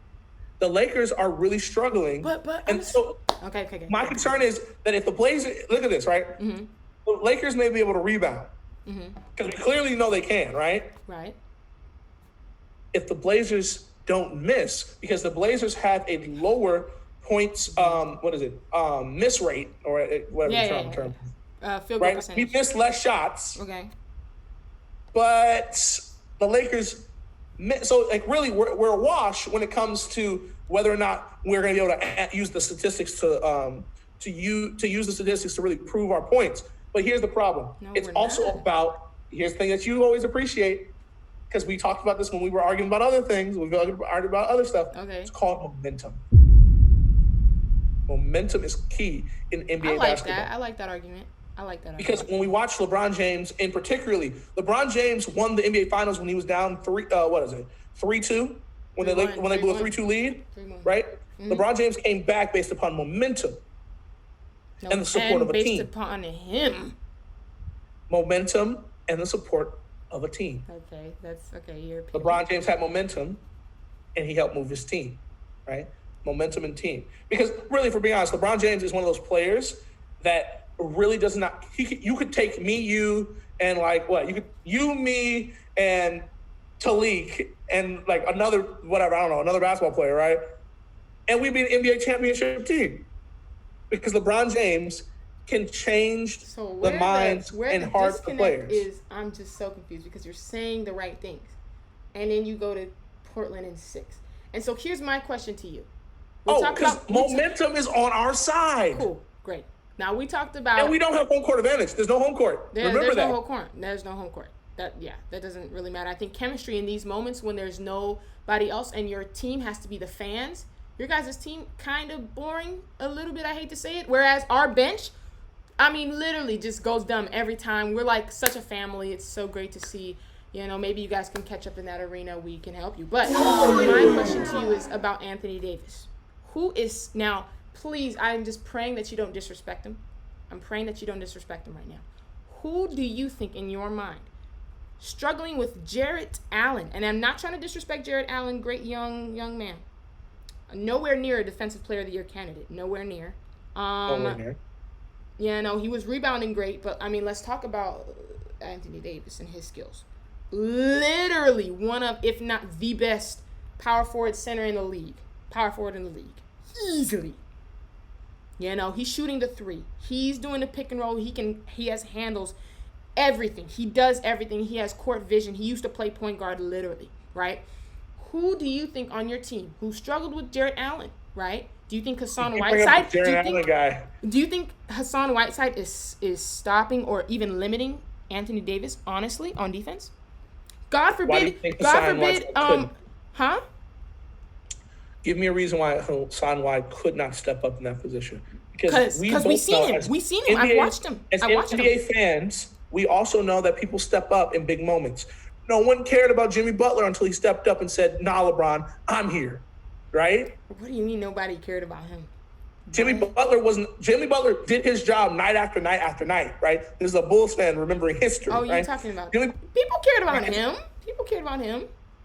The Lakers are really struggling. Okay. My concern is that if the Blazers, look at this, right? Mm-hmm. The Lakers may be able to rebound. Because we clearly know they can, right? Right. If the don't miss, because the Blazers have a lower points, miss rate, or whatever the term. Field goal right? percentage. We miss less shots. Okay. But the Lakers, so like really, we're a wash when it comes to whether or not we're going to be able to use the statistics to use the statistics to really prove our points. But here's the problem. It's also about, here's the thing that you always appreciate, because we talked about this when we were arguing about other things. We've argued about other stuff. Okay. It's called momentum. Momentum is key in NBA basketball. I like that argument. Because when we watch LeBron James, and particularly, LeBron James won the NBA Finals when he was down 3-2? When they blew a 3-2 lead, right? Mm-hmm. LeBron James came back based upon momentum and the support of a team. Based upon him. Momentum and the support of a team. Okay, that's okay. LeBron James had momentum, and he helped move his team, right? Momentum and team. Because really, if we're being honest, LeBron James is one of those players that really does not. You could take me, you, and me, and Talik, and like another basketball player, right? And we'd be an NBA championship team, because LeBron James can change the minds and hearts of players. I'm just so confused, because you're saying the right things, and then you go to Portland in 6. And so here's my question to you. Because momentum is on our side. Cool, great. Now we talked about, and we don't have home court advantage. There's no home court. Remember that. There's no home court. That doesn't really matter. I think chemistry in these moments when there's nobody else and your team has to be the fans. Your guys' team kind of boring a little bit. I hate to say it. Whereas our bench, literally just goes dumb every time. We're like such a family. It's so great to see. Maybe you guys can catch up in that arena. We can help you. But my question to you is about Anthony Davis. Who is now? Please, I'm just praying that you don't disrespect him. I'm praying that you don't disrespect him right now. Who do you think, in your mind, struggling with Jarrett Allen? And I'm not trying to disrespect Jarrett Allen, great young man. Nowhere near a Defensive Player of the Year candidate. Nowhere near. Nowhere near. Yeah, no, he was rebounding great, but let's talk about Anthony Davis and his skills. Literally one of, if not the best, power forward center in the league. Power forward in the league. Easily. He's shooting the 3. He's doing the pick and roll. He has handles everything. He does everything. He has court vision. He used to play point guard literally, right? Who do you think on your team who struggled with Jarrett Allen, right? Do you think Hassan Whiteside? Do you think Hassan Whiteside is stopping or even limiting Anthony Davis, honestly, on defense? God forbid. Give me a reason why Hassan White could not step up in that position. Because we've seen him. We've seen him. I've watched him. As NBA fans, we also know that people step up in big moments. No one cared about Jimmy Butler until he stepped up and said, "Nah, LeBron, I'm here." Right? What do you mean nobody cared about him? Jimmy Butler did his job night after night after night, right? This is a Bulls fan remembering history. Oh, you're talking about people cared about him. People cared about him.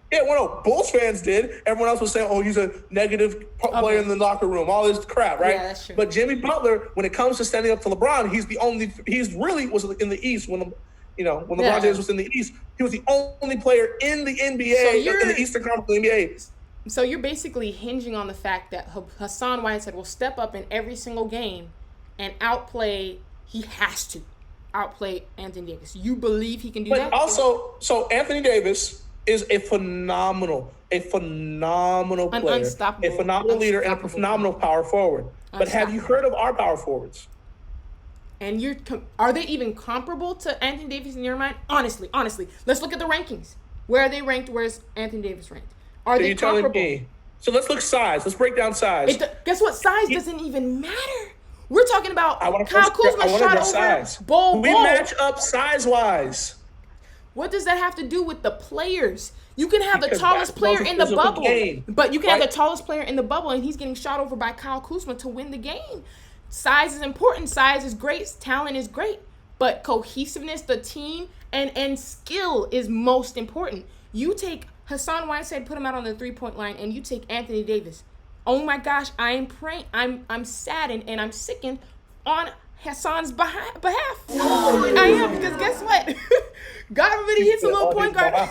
Yeah, no, Bulls fans did. Everyone else was saying, "Oh, he's a negative player in the locker room," all this crap, right? Yeah, that's true. But Jimmy Butler, when it comes to standing up to LeBron, he's really was in the East when LeBron James was in the East. He was the only player in the NBA, in the Eastern Conference of the NBA. So you're basically hinging on the fact that Hassan Whiteside will step up in every single game and outplay. He has to outplay Anthony Davis. You believe he can do that? But also, so Anthony Davis is a phenomenal player, a phenomenal leader, and a phenomenal power forward. But have you heard of our power forwards? And are they even comparable to Anthony Davis in your mind? Honestly, let's look at the rankings. Where are they ranked? Where's Anthony Davis ranked? Are they comparable? So let's look size. Let's break down size. Guess what? Size doesn't even matter. We're talking about Kyle Kuzma shot over Bol. We match up size-wise. What does that have to do with the players? You can have the tallest player in the bubble, but you can have the tallest player in the bubble, and he's getting shot over by Kyle Kuzma to win the game. Size is important. Size is great. Talent is great. But cohesiveness, the team, and skill is most important. You take Hassan Whiteside, put him out on the 3-point line, and you take Anthony Davis. Oh my gosh, I'm saddened and I'm sickened on Hassan's behalf. I am, because guess what? God forbid he hits a little point guard.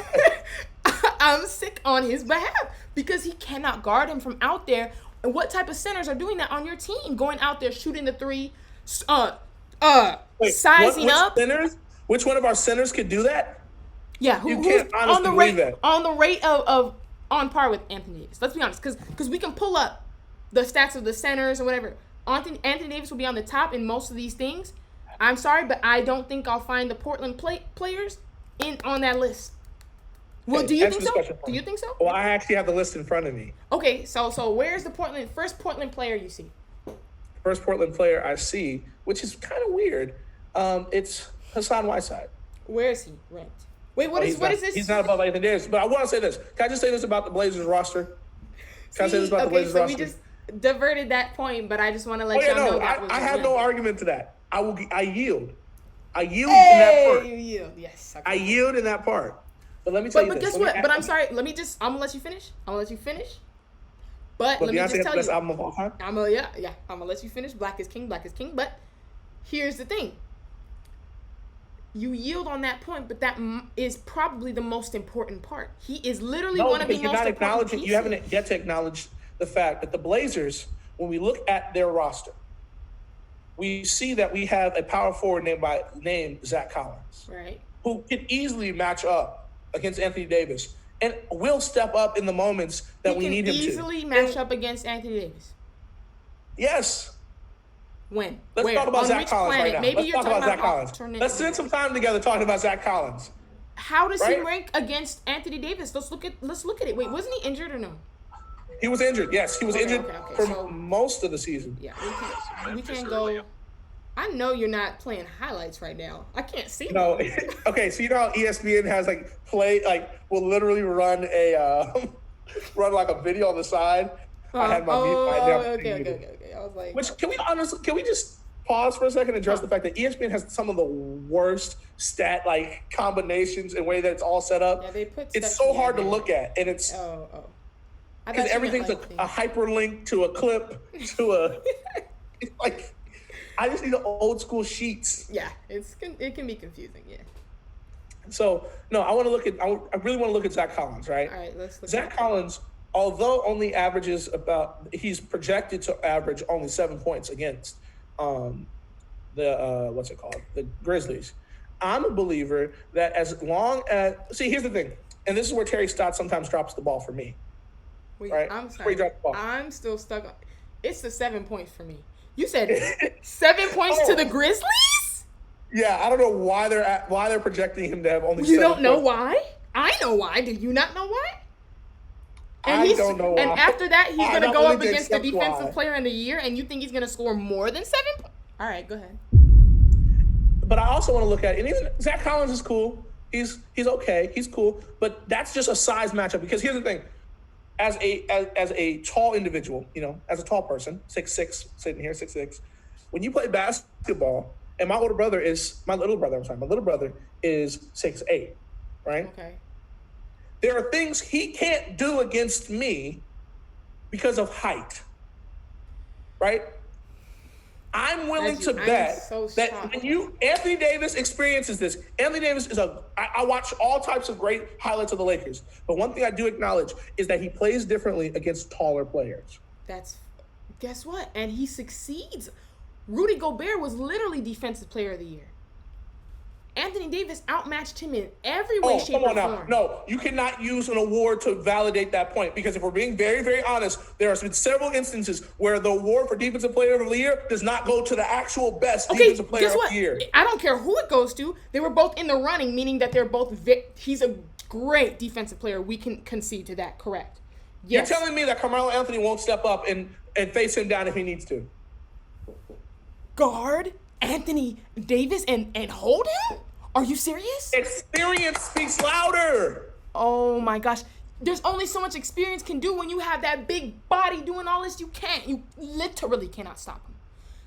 I'm sick on his behalf because he cannot guard him from out there. And what type of centers are doing that on your team? Going out there shooting the three, sizing up. Centers? Which one of our centers could do that? Yeah, who's on the rate of on par with Anthony Davis. Let's be honest, because we can pull up the stats of the centers or whatever. Anthony Davis will be on the top in most of these things. I'm sorry, but I don't think I'll find the Portland players on that list. Well, do you think so? Do you think so? Well, I actually have the list in front of me. Okay, so where's the first Portland player you see? First Portland player I see, which is kind of weird. It's Hassan Whiteside. Where is he ranked? Wait, what is this? He's not above Anthony Davis. But I want to say this. Can I just say this about the Blazers roster? Can I say this about the Blazers roster? We just diverted that point, but I just want to let y'all know that I have no argument to that. I yield. I yield in that part. You yield. Yes. Okay. I yield in that part. But let me tell you this. But guess what? But I'm sorry. I'm gonna let you finish. But let me just tell you. Best album of all time? I'm gonna let you finish. Black is king. But here's the thing. You yield on that point, but that is probably the most important part. He is literally one of the most important pieces. You haven't yet to acknowledge the fact that the Blazers, when we look at their roster, we see that we have a power forward named Zach Collins, right? Who can easily match up against Anthony Davis and will step up in the moments that we need him to. He can easily match up against Anthony Davis. Yes. When? Let's talk about Zach Collins right now. Maybe Let's talk about Zach Collins. Let's spend some time together talking about Zach Collins. How does he rank against Anthony Davis? Let's look at it. Wait, wasn't he injured or no? He was injured. Yes, he was injured for most of the season. Yeah, we can't go. I know you're not playing highlights right now. I can't see. No. Okay, so you know how ESPN has will literally run like a video on the side. I had my okay. I was like, can we just pause for a second and address the fact that ESPN has some of the worst stat combinations and way that it's all set up. Yeah, it's so hard to look at, and it's because everything's a hyperlink to a clip to a like. I just need the old school sheets. Yeah, it can be confusing. Yeah. So no, I really want to look at Zach Collins, right? All right, let's look. Zach Collins, although only averages he's projected to average only 7 points against the Grizzlies. I'm a believer that as long as here's the thing, and this is where Terry Stotts sometimes drops the ball for me. Right? I'm sorry. I'm still stuck on. It's the 7 points for me. You said 7 points to the Grizzlies? Yeah, I don't know why they're projecting him to have only. You don't know why? I know why. Do you not know why? I don't know why. And after that, he's going to go up against the defensive player in the year, and you think he's going to score more than 7 points? All right, go ahead. But I also want to look at, and even Zach Collins is cool. He's okay. He's cool. But that's just a size matchup. Because here's the thing. As a tall individual, as a tall person, 6'6", sitting here, 6'6", when you play basketball, and my little brother is 6'8", right? Okay. There are things he can't do against me because of height, right? I'm willing to bet that when Anthony Davis experiences this, Anthony Davis I watch all types of great highlights of the Lakers, but one thing I do acknowledge is that he plays differently against taller players. Guess what? And he succeeds. Rudy Gobert was literally Defensive Player of the Year. Anthony Davis outmatched him in every way, shape, or form. No, you cannot use an award to validate that point, because if we're being very, very honest, there have been several instances where the award for Defensive Player of the Year does not go to the actual best Defensive Player of the Year. I don't care who it goes to. They were both in the running, meaning that they're both he's a great defensive player. We can concede to that, correct? Yes. You're telling me that Carmelo Anthony won't step up and face him down if he needs to? Guard Anthony Davis and hold him? Are you serious? Experience speaks louder. Oh my gosh. There's only so much experience can do when you have that big body doing all this. You literally cannot stop him.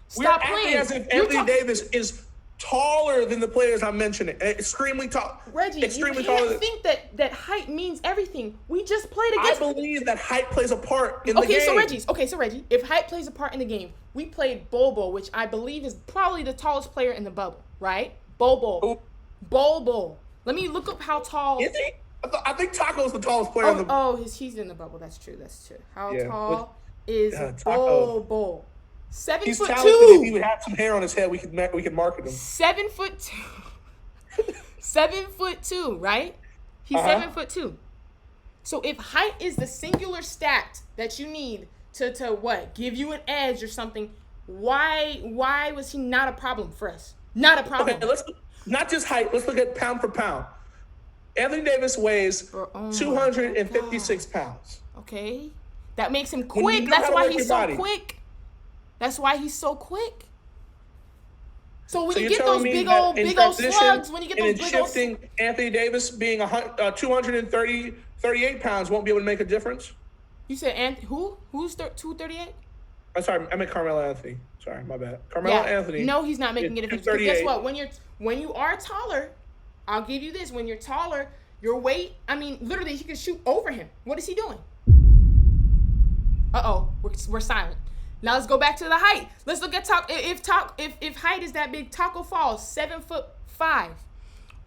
Stop playing. As if Anthony Davis is taller than the players I'm mentioning. Extremely tall. Reggie, extremely you can't taller. think that height means everything. We just played against. I believe that height plays a part in the game. So Reggie, if height plays a part in the game, we played Bobo, which I believe is probably the tallest player in the bubble, right? Bobo. Bobo. Let me look up how tall. Is he? I think Taco's the tallest player in the bubble. He's in the bubble. That's true. How tall is Bobo? 7'2". He's talented. If he would have some hair on his head, we could market him. 7'2". 7'2", right? He's 7'2". So if height is the singular stat that you need to what? Give you an edge or something, why was he not a problem for us? Not a problem. Okay, not just height. Let's look at pound for pound. Anthony Davis weighs 256 pounds. Okay. That makes him quick. That's why he's so quick. That's why he's so quick. So when you get those big old slugs, when you get those big old shifting, Anthony Davis being 238 pounds won't be able to make a difference. You said who? Who's 238? I'm sorry, I meant Carmelo Anthony. Sorry, my bad. Carmelo Anthony. No, he's not making a difference. Because guess what? When you are taller, I'll give you this. When you're taller, your weight. I mean, literally, he can shoot over him. What is he doing? We're silent. Now let's go back to the height. Let's look at if height is that big, Taco Falls 7'5".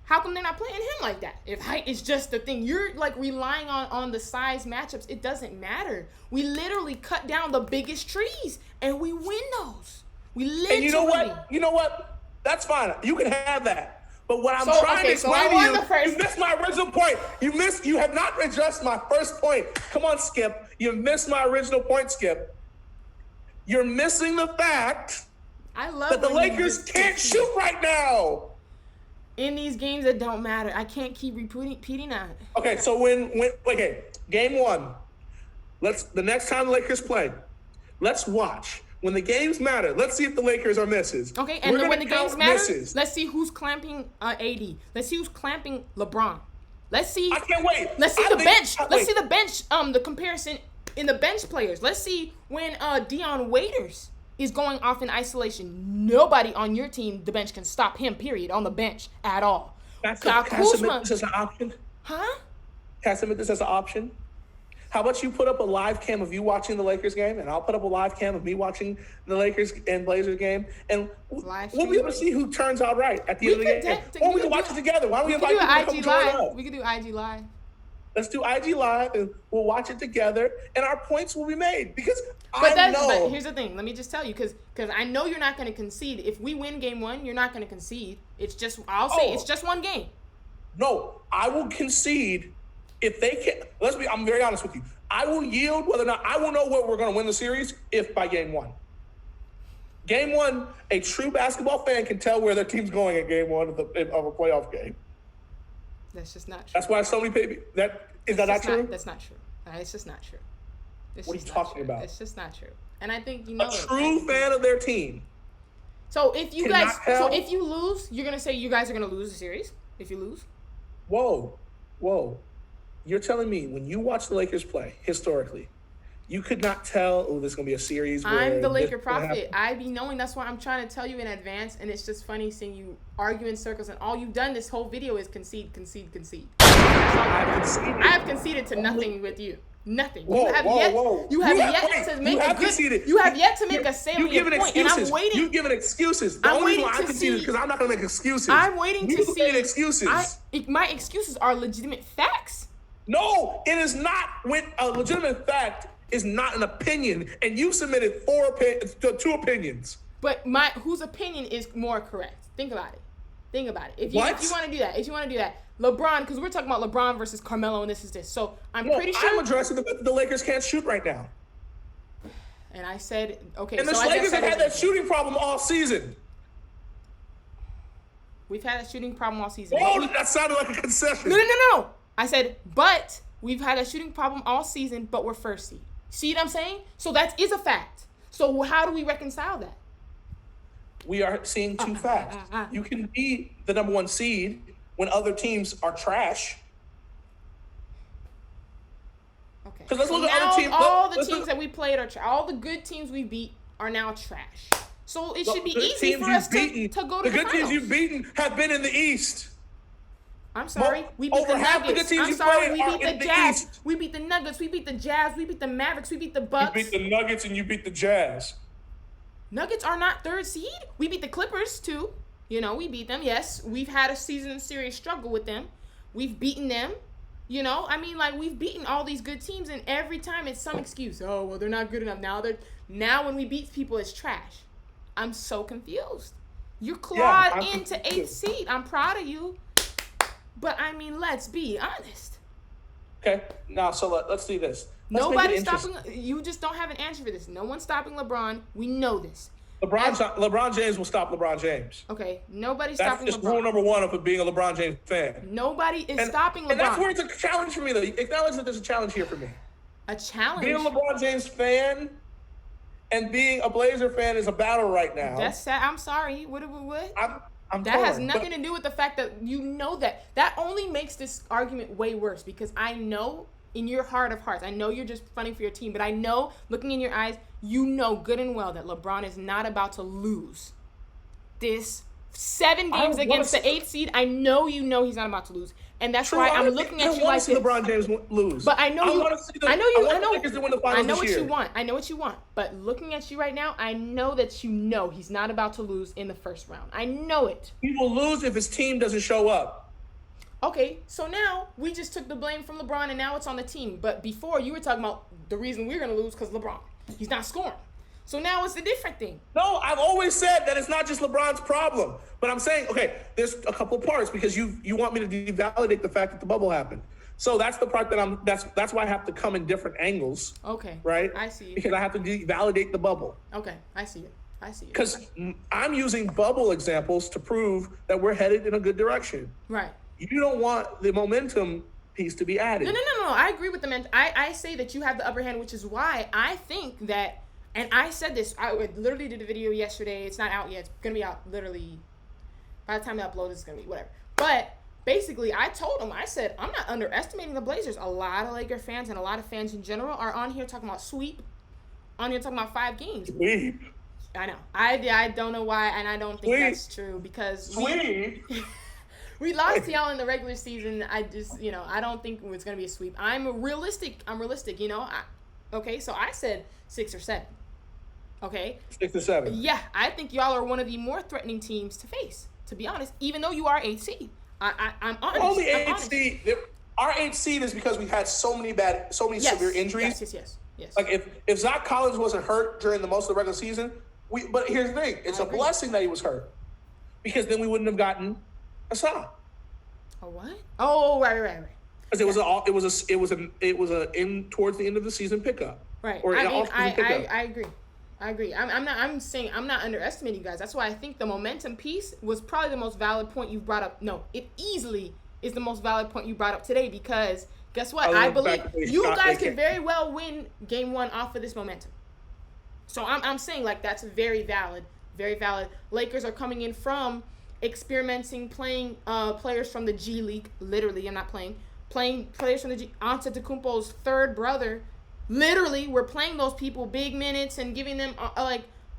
How come they're not playing him like that? If height is just the thing, you're like relying on the size matchups. It doesn't matter. We literally cut down the biggest trees and we win those. We literally. And you know what? That's fine. You can have that. But what I'm trying to explain to you missed my original point. You have not addressed my first point. Come on, Skip. You missed my original point, Skip. You're missing the fact that the Lakers can't shoot right now. In these games that don't matter. I can't keep repeating that. Okay, so game one. The next time the Lakers play, let's watch. When the games matter, let's see if the Lakers are misses. Okay, and then when the games matter, let's see who's clamping AD. Let's see who's clamping LeBron. Let's see. I can't wait. Let's see the bench. Let's see the bench. The comparison in the bench players. Let's see when Dion Waiters is going off in isolation. Nobody on your team, the bench, can stop him, period, on the bench at all. Can I submit this as an option? Huh? Can I submit this as an option? How about you put up a live cam of you watching the Lakers game, and I'll put up a live cam of me watching the Lakers and Blazers game, and we'll be able to see who turns out right at the end of the game. Or we can watch it together. Why don't we invite people to come join us? We could do IG Live. Let's do IG Live, and we'll watch it together, and our points will be made. Because But here's the thing. Let me just tell you, because I know you're not going to concede. If we win game one, you're not going to concede. It's just it's just one game. No, I will concede if they can. I'm very honest with you. I will yield whether or not I will know whether we're going to win the series if by game one. Game one, a true basketball fan can tell where their team's going at game one of a playoff game. That's just not true. That's why so many people. Is that not true? That's not true. It's just not true. What are you talking about? It's just not true. And I think you know a true fan of their team. So if you lose, you're gonna say you guys are gonna lose the series if you lose. Whoa. You're telling me when you watch the Lakers play historically, you could not tell, this is going to be a series where I'm the Laker prophet. I be knowing. That's why I'm trying to tell you in advance. And it's just funny seeing you argue in circles. And all you've done this whole video is concede. I have conceded to nothing with you. Nothing. You have yet to make a salient point. And I'm waiting. You've given excuses. The only reason why I conceded is because I'm not going to make excuses. I'm waiting to see. Excuses. My excuses are legitimate facts. No, it is not. When a legitimate fact is not an opinion, and you submitted two opinions. But whose opinion is more correct? Think about it. If you want to do that, LeBron, because we're talking about LeBron versus Carmelo, and this is this. So I'm pretty sure. I'm addressing the fact that the Lakers can't shoot right now. And I said, okay. And the Lakers have had that shooting problem all season. We've had a shooting problem all season. Oh, that sounded like a concession. No. I said, but we've had a shooting problem all season, but we're first seed. See what I'm saying? So that is a fact. So how do we reconcile that? We are seeing two facts. You can be the number one seed when other teams are trash. Okay. Because let's look at other teams. All the teams that we played are trash. All the good teams we beat are now trash. So it should be easy for us to go to the good finals. teams you've beaten have been in the East. I'm sorry. We beat Over the half the Nuggets. good teams I'm you sorry. played We are beat the in the Jazz. East. We beat the Nuggets. We beat the Jazz. We beat the Mavericks. We beat the Bucks. You beat the Nuggets and you beat the Jazz. Nuggets are not third seed. We beat the Clippers too. You know, we beat them. Yes, we've had a season series struggle with them. We've beaten them. You know, I mean, like, we've beaten all these good teams, and every time it's some excuse. Oh, well, they're not good enough. Now when we beat people, it's trash. I'm so confused. You're clawed into 8th seed. I'm proud of you. But, I mean, let's be honest. Okay, now, so let's do this. Nobody's stopping. You just don't have an answer for this. No one's stopping LeBron. We know this. LeBron James will stop LeBron James. Okay, nobody's stopping LeBron. That's just rule number one of being a LeBron James fan. Nobody is stopping LeBron. And that's where it's a challenge for me, though. Acknowledge that there's a challenge here for me. A challenge? Being a LeBron James fan and being a Blazer fan is a battle right now. That's sad. I'm sorry. What? I'm that has nothing to do with the fact that you know that. That only makes this argument way worse because I know in your heart of hearts, I know you're just funny for your team, but I know, looking in your eyes, you know good and well that LeBron is not about to lose this 7 games against the 8th seed. I know you know he's not about to lose. And that's why I'm looking at you like this. I want to see LeBron James lose. But I know you. I know what you want. I know what you want. But looking at you right now, I know that you know he's not about to lose in the first round. I know it. He will lose if his team doesn't show up. Okay, so now we just took the blame from LeBron, and now it's on the team. But before, you were talking about the reason we're going to lose because LeBron. He's not scoring. So now it's a different thing. No, I've always said that it's not just LeBron's problem. But I'm saying, okay, there's a couple parts because you want me to devalidate the fact that the bubble happened. So that's the part that that's why I have to come in different angles. Okay. Right? I see you. Because I have to validate the bubble. Okay, I see it. Because I'm using bubble examples to prove that we're headed in a good direction. Right. You don't want the momentum piece to be added. No. I agree with the momentum. I say that you have the upper hand, which is why I think that, and I said this, I literally did a video yesterday. It's not out yet. It's going to be out literally, by the time I upload, it's going to be whatever. But basically, I told him, I said, I'm not underestimating the Blazers. A lot of Laker fans and a lot of fans in general are on here talking about sweep, on here talking about 5 games. Sweep. I know. I don't know why, and I don't think that's true because we lost to y'all in the regular season. I just, I don't think it's going to be a sweep. I'm realistic, okay, so I said 6 or 7. Okay? 6 or 7. Yeah, I think y'all are one of the more threatening teams to face, to be honest, even though you are 8th seed. I'm honest. Only 8th seed. Our 8th seed is because we had so many severe injuries. Yes. Like if Zach Collins wasn't hurt during the most of the regular season, but here's the thing. It's a blessing that he was hurt. Because then we wouldn't have gotten Asa. A what? Oh, right. Because it was a in towards the end of the season pickup. Right. Or I agree. I'm saying I'm not underestimating you guys. That's why I think the momentum piece was probably the most valid point you brought up. No, it easily is the most valid point you brought up today because guess what? I believe you guys could very well win game 1 off of this momentum. So I'm saying like that's very valid. Lakers are coming in from experimenting, playing players from the G League. Literally, I'm not playing players from the G. Antetokounmpo's third brother. Literally, we're playing those people big minutes and giving them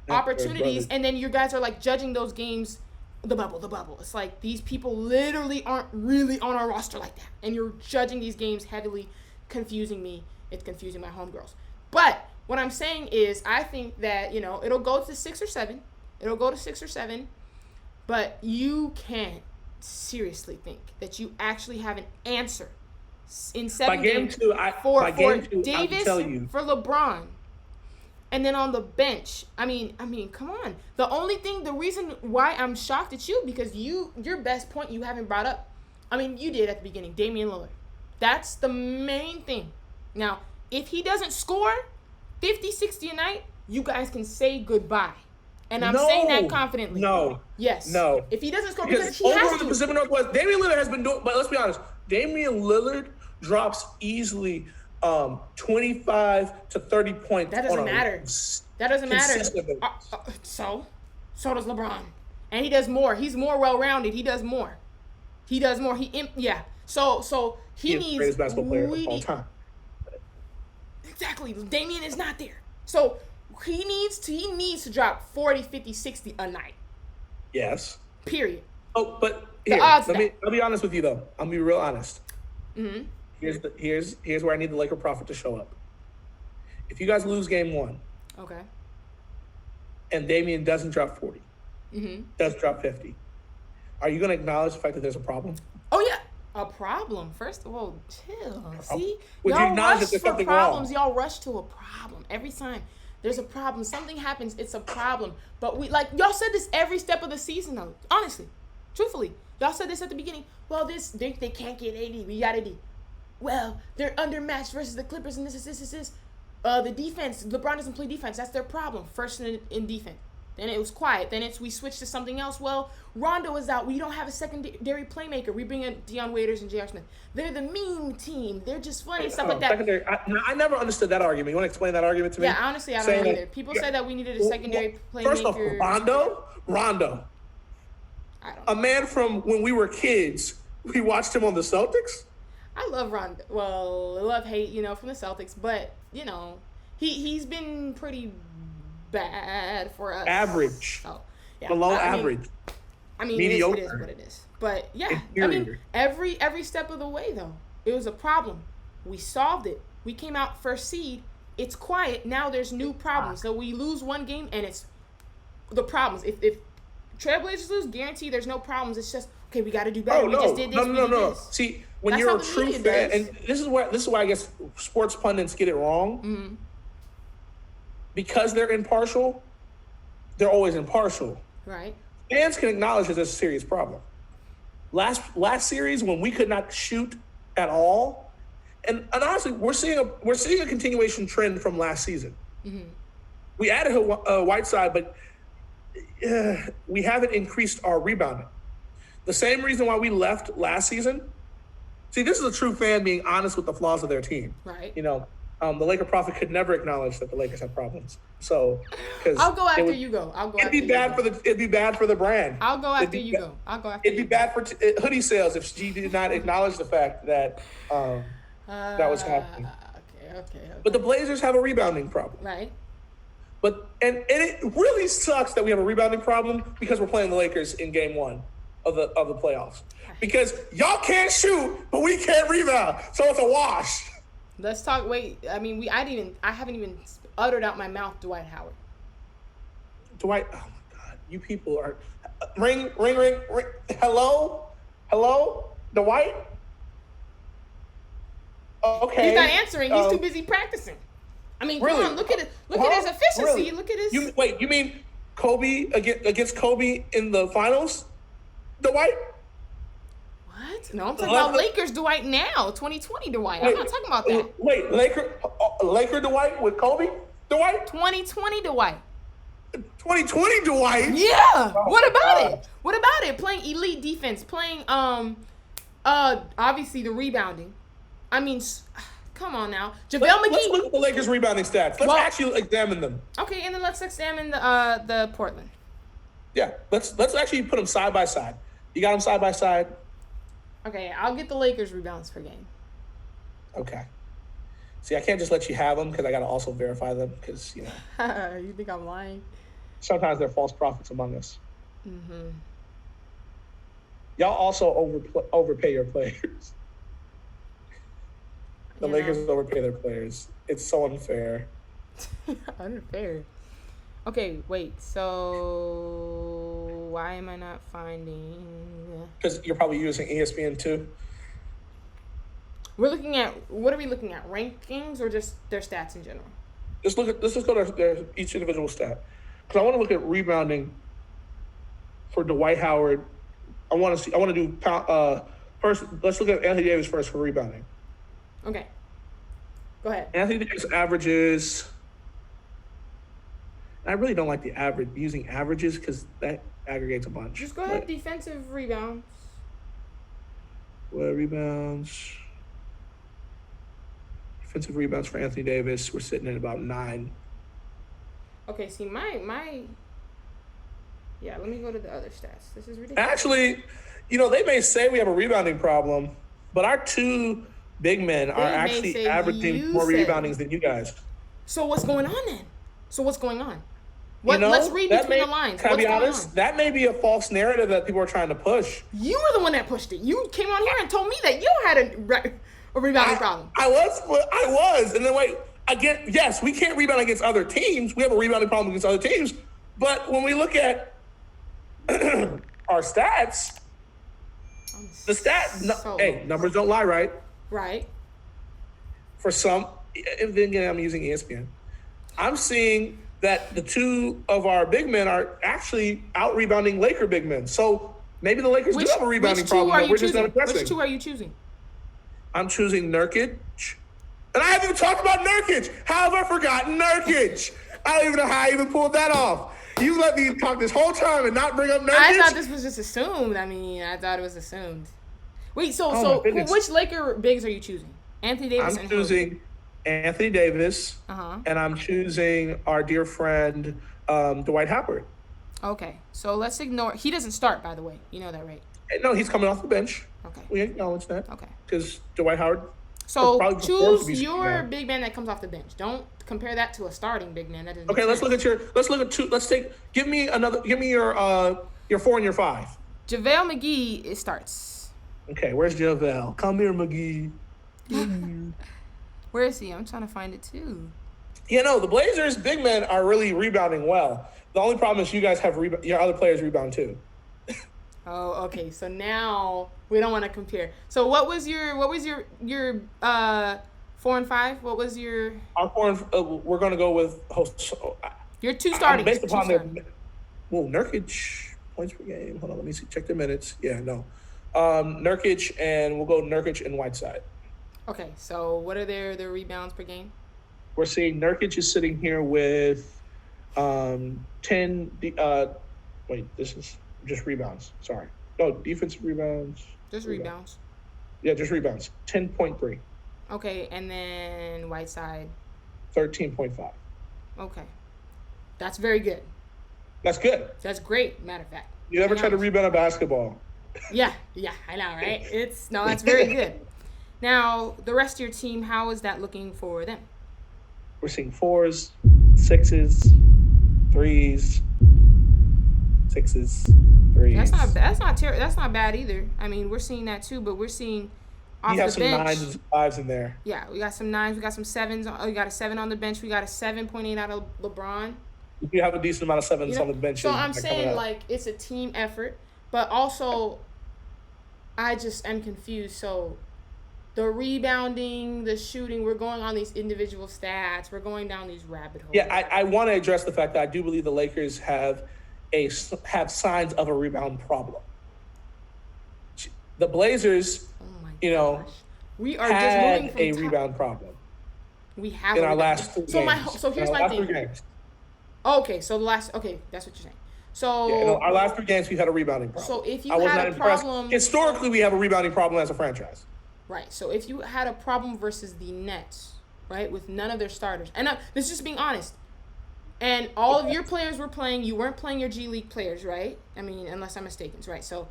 opportunities, and then you guys are like judging those games. The bubble. It's like these people literally aren't really on our roster like that, and you're judging these games heavily, confusing me. It's confusing my homegirls. But what I'm saying is, I think that it'll go to 6 or 7. But you can't seriously think that you actually have an answer in 7 games for Davis, for LeBron. And then on the bench, I mean, come on. The reason why I'm shocked at you, because your best point you haven't brought up, you did at the beginning, Damian Lillard. That's the main thing. Now, if he doesn't score 50, 60 a night, you guys can say goodbye. And I'm saying that confidently. No. Yes. No. If he doesn't score, because he over has in to. the Pacific Northwest, Damian Lillard has been doing, but let's be honest, Damian Lillard drops easily 25 to 30 points. That doesn't matter. So does LeBron. And he does more. He's more well-rounded. He does more. So he He's needs the greatest basketball player of all time. Exactly. Damian is not there. So He needs to drop 40, 50, 60 a night. Yes. Period. Oh, but here, I'll be honest with you though. I'll be real honest. Mm-hmm. Here's where I need the Laker Prophet to show up. If you guys lose game 1, okay, and Damian doesn't drop 40, does drop 50, are you going to acknowledge the fact that there's a problem? Oh yeah, a problem. First of all, chill. See, would you acknowledge that there's something problems. wrong? Y'all rush to a problem every time. There's a problem. Something happens. It's a problem. But y'all said this every step of the season, though. Honestly, truthfully, y'all said this at the beginning. Well, they can't get AD. We got AD. Well, they're undermatched versus the Clippers, and this. The defense. LeBron doesn't play defense. That's their problem. First in defense. Then it was quiet. Then we switched to something else. Well, Rondo is out. We don't have a secondary playmaker. We bring in Deion Waiters and J.R. Smith. They're the meme team. They're just funny, stuff like that. Secondary. I never understood that argument. You want to explain that argument to me? Yeah, honestly, I don't know either. People say that we needed a secondary playmaker. First off, Rondo. A man from when we were kids. We watched him on the Celtics. I love Rondo. Well, love hate, from the Celtics, but he's been pretty bad for us. Average. Oh, yeah. Below average. Mediocre. It is what it is. But yeah, Inferior. Every step of the way though, it was a problem. We solved it. We came out first seed. It's quiet. Now there's new problems. So we lose one game and it's the problems. If Trailblazers lose, guarantee there's no problems. It's just okay. We got to do better. We just did this. No. See, when you're a true fan, and this is why I guess sports pundits get it wrong. Mm-hmm. Because they're impartial, they're always impartial. Right. Fans can acknowledge that there's a serious problem. Last series, when we could not shoot at all, and honestly, we're seeing a continuation trend from last season. Mm-hmm. We added Whiteside, but we haven't increased our rebounding. The same reason why we left last season. See, this is a true fan being honest with the flaws of their team. Right. The Laker Prophet could never acknowledge that the Lakers have problems. So, I'll go after you go. It'd be bad for the brand. I'll go after you go. I'll go after. It'd be bad for hoodie sales if she did not acknowledge the fact that that was happening. Okay. But the Blazers have a rebounding problem. Right. But and it really sucks that we have a rebounding problem because we're playing the Lakers in Game 1 of the playoffs. Because y'all can't shoot, but we can't rebound, so it's a wash. Let's talk. Wait, I haven't even uttered out my mouth. Dwight Howard. Dwight. Oh my God, you people are. Ring. Hello, Dwight. Okay. He's not answering. He's too busy practicing. Come on, look at it. Look at his efficiency. Really? Look at his. You mean Kobe against Kobe in the finals? Dwight? What? No, I'm talking about Lakers Dwight now. 2020 Dwight. I'm not talking about that. Wait, Laker Dwight with Kobe Dwight? 2020 Dwight. 2020 Dwight? Yeah. Oh, what about it? What about it? Playing elite defense, playing obviously the rebounding. Come on now. JaVale McGee. Let's look at the Lakers rebounding stats. Let's actually examine them. Okay, and then let's examine the Portland. Yeah, let's actually put them side by side. You got them side by side? Okay, I'll get the Lakers rebounds per game. Okay. See, I can't just let you have them because I got to also verify them because, You think I'm lying? Sometimes they're false prophets among us. Mm-hmm. Y'all also overpay your players. The Lakers overpay their players. It's so unfair. Unfair. Okay, wait. So why am I not finding? Because you're probably using ESPN too. We're looking at what are we looking at? Rankings or just their stats in general? Let's just go to their each individual stat. Because I want to look at rebounding for Dwight Howard. I want to do first. Let's look at Anthony Davis first for rebounding. Okay. Go ahead. Anthony Davis averages. I really don't like using averages because that aggregates a bunch. Just go ahead. Defensive rebounds. Well, rebounds. Defensive rebounds for Anthony Davis. We're sitting at about 9. Okay. See, my. Yeah. Let me go to the other stats. This is ridiculous. Actually, they may say we have a rebounding problem, but our two big men are actually averaging more reboundings than you guys. So what's going on then? So what's going on? Let's read between the lines. Can I be What's going honest? on? That may be a false narrative that people are trying to push. You were the one that pushed it. You came on here and told me that you had a rebounding problem. I was. And then wait, again, yes, we can't rebound against other teams. We have a rebounding problem against other teams. But when we look at our stats, numbers don't lie, right? Right. For some, and then again, I'm using ESPN. I'm seeing that the two of our big men are actually out rebounding Laker big men. So maybe the Lakers do have a rebounding problem, but we're just not addressing. Which two are you choosing? I'm choosing Nurkic. And I haven't even talked about Nurkic. How have I forgotten Nurkic? I don't even know how I even pulled that off. You let me talk this whole time and not bring up Nurkic? I thought this was just assumed. I thought it was assumed. Wait, so which Laker bigs are you choosing? Anthony Davis I'm choosing Anthony Davis, and I'm choosing our dear friend Dwight Howard. Okay, so let's ignore. He doesn't start, by the way. You know that, right? No, he's coming off the bench. Okay. We acknowledge that. Okay. Because Dwight Howard. So choose your big man that comes off the bench. Don't compare that to a starting big man. That doesn't. Okay, let's look at two. Give me your 4 and your 5. JaVale McGee, it starts. Okay, where's JaVale? Come here, McGee. Where is he? I'm trying to find it too. The Blazers big men are really rebounding well. The only problem is you guys have your other players rebound too. Oh, okay. So now we don't want to compare. So what was your 4 and 5? What was your? Our 4 we're gonna go with your 2 starting. Based upon Nurkic points per game. Hold on, let me see. Check their minutes. Yeah, no. Nurkic, and we'll go Nurkic and Whiteside. Okay, so what are their rebounds per game? We're seeing Nurkic is sitting here with 10. This is just rebounds. Sorry. No, defensive rebounds. Just rebounds. Yeah, just rebounds. 10.3. Okay, and then Whiteside. 13.5. Okay. That's very good. That's good. That's great, matter of fact. You ever try to rebound a basketball? Yeah, I know, right? That's very good. Now, the rest of your team, how is that looking for them? We're seeing 4s, 6s, 3s, 6s, 3s. That's not bad either. We're seeing that too, but we're seeing off the bench. You have some 9s and 5s in there. Yeah, we got some 9s, we got some 7s. We got a 7 on the bench. We got a 7.8 out of LeBron. You have a decent amount of 7s on the bench. So I'm saying it's a team effort, but also I just am confused. So the rebounding, the shooting, we're going on these individual stats. We're going down these rabbit holes. Yeah, I want to address the fact that I do believe the Lakers have signs of a rebound problem. The Blazers, we are had just moving from rebound problem. We have in our last 2 games. So here's my thing. Okay, so that's what you're saying. So in our last 3 games, we've had a rebounding problem. So if you had a problem, historically, we have a rebounding problem as a franchise. Right. So if you had a problem versus the Nets, right, with none of their starters, and this is just being honest, and all of your players were playing, you weren't playing your G League players, right? Unless I'm mistaken, right? So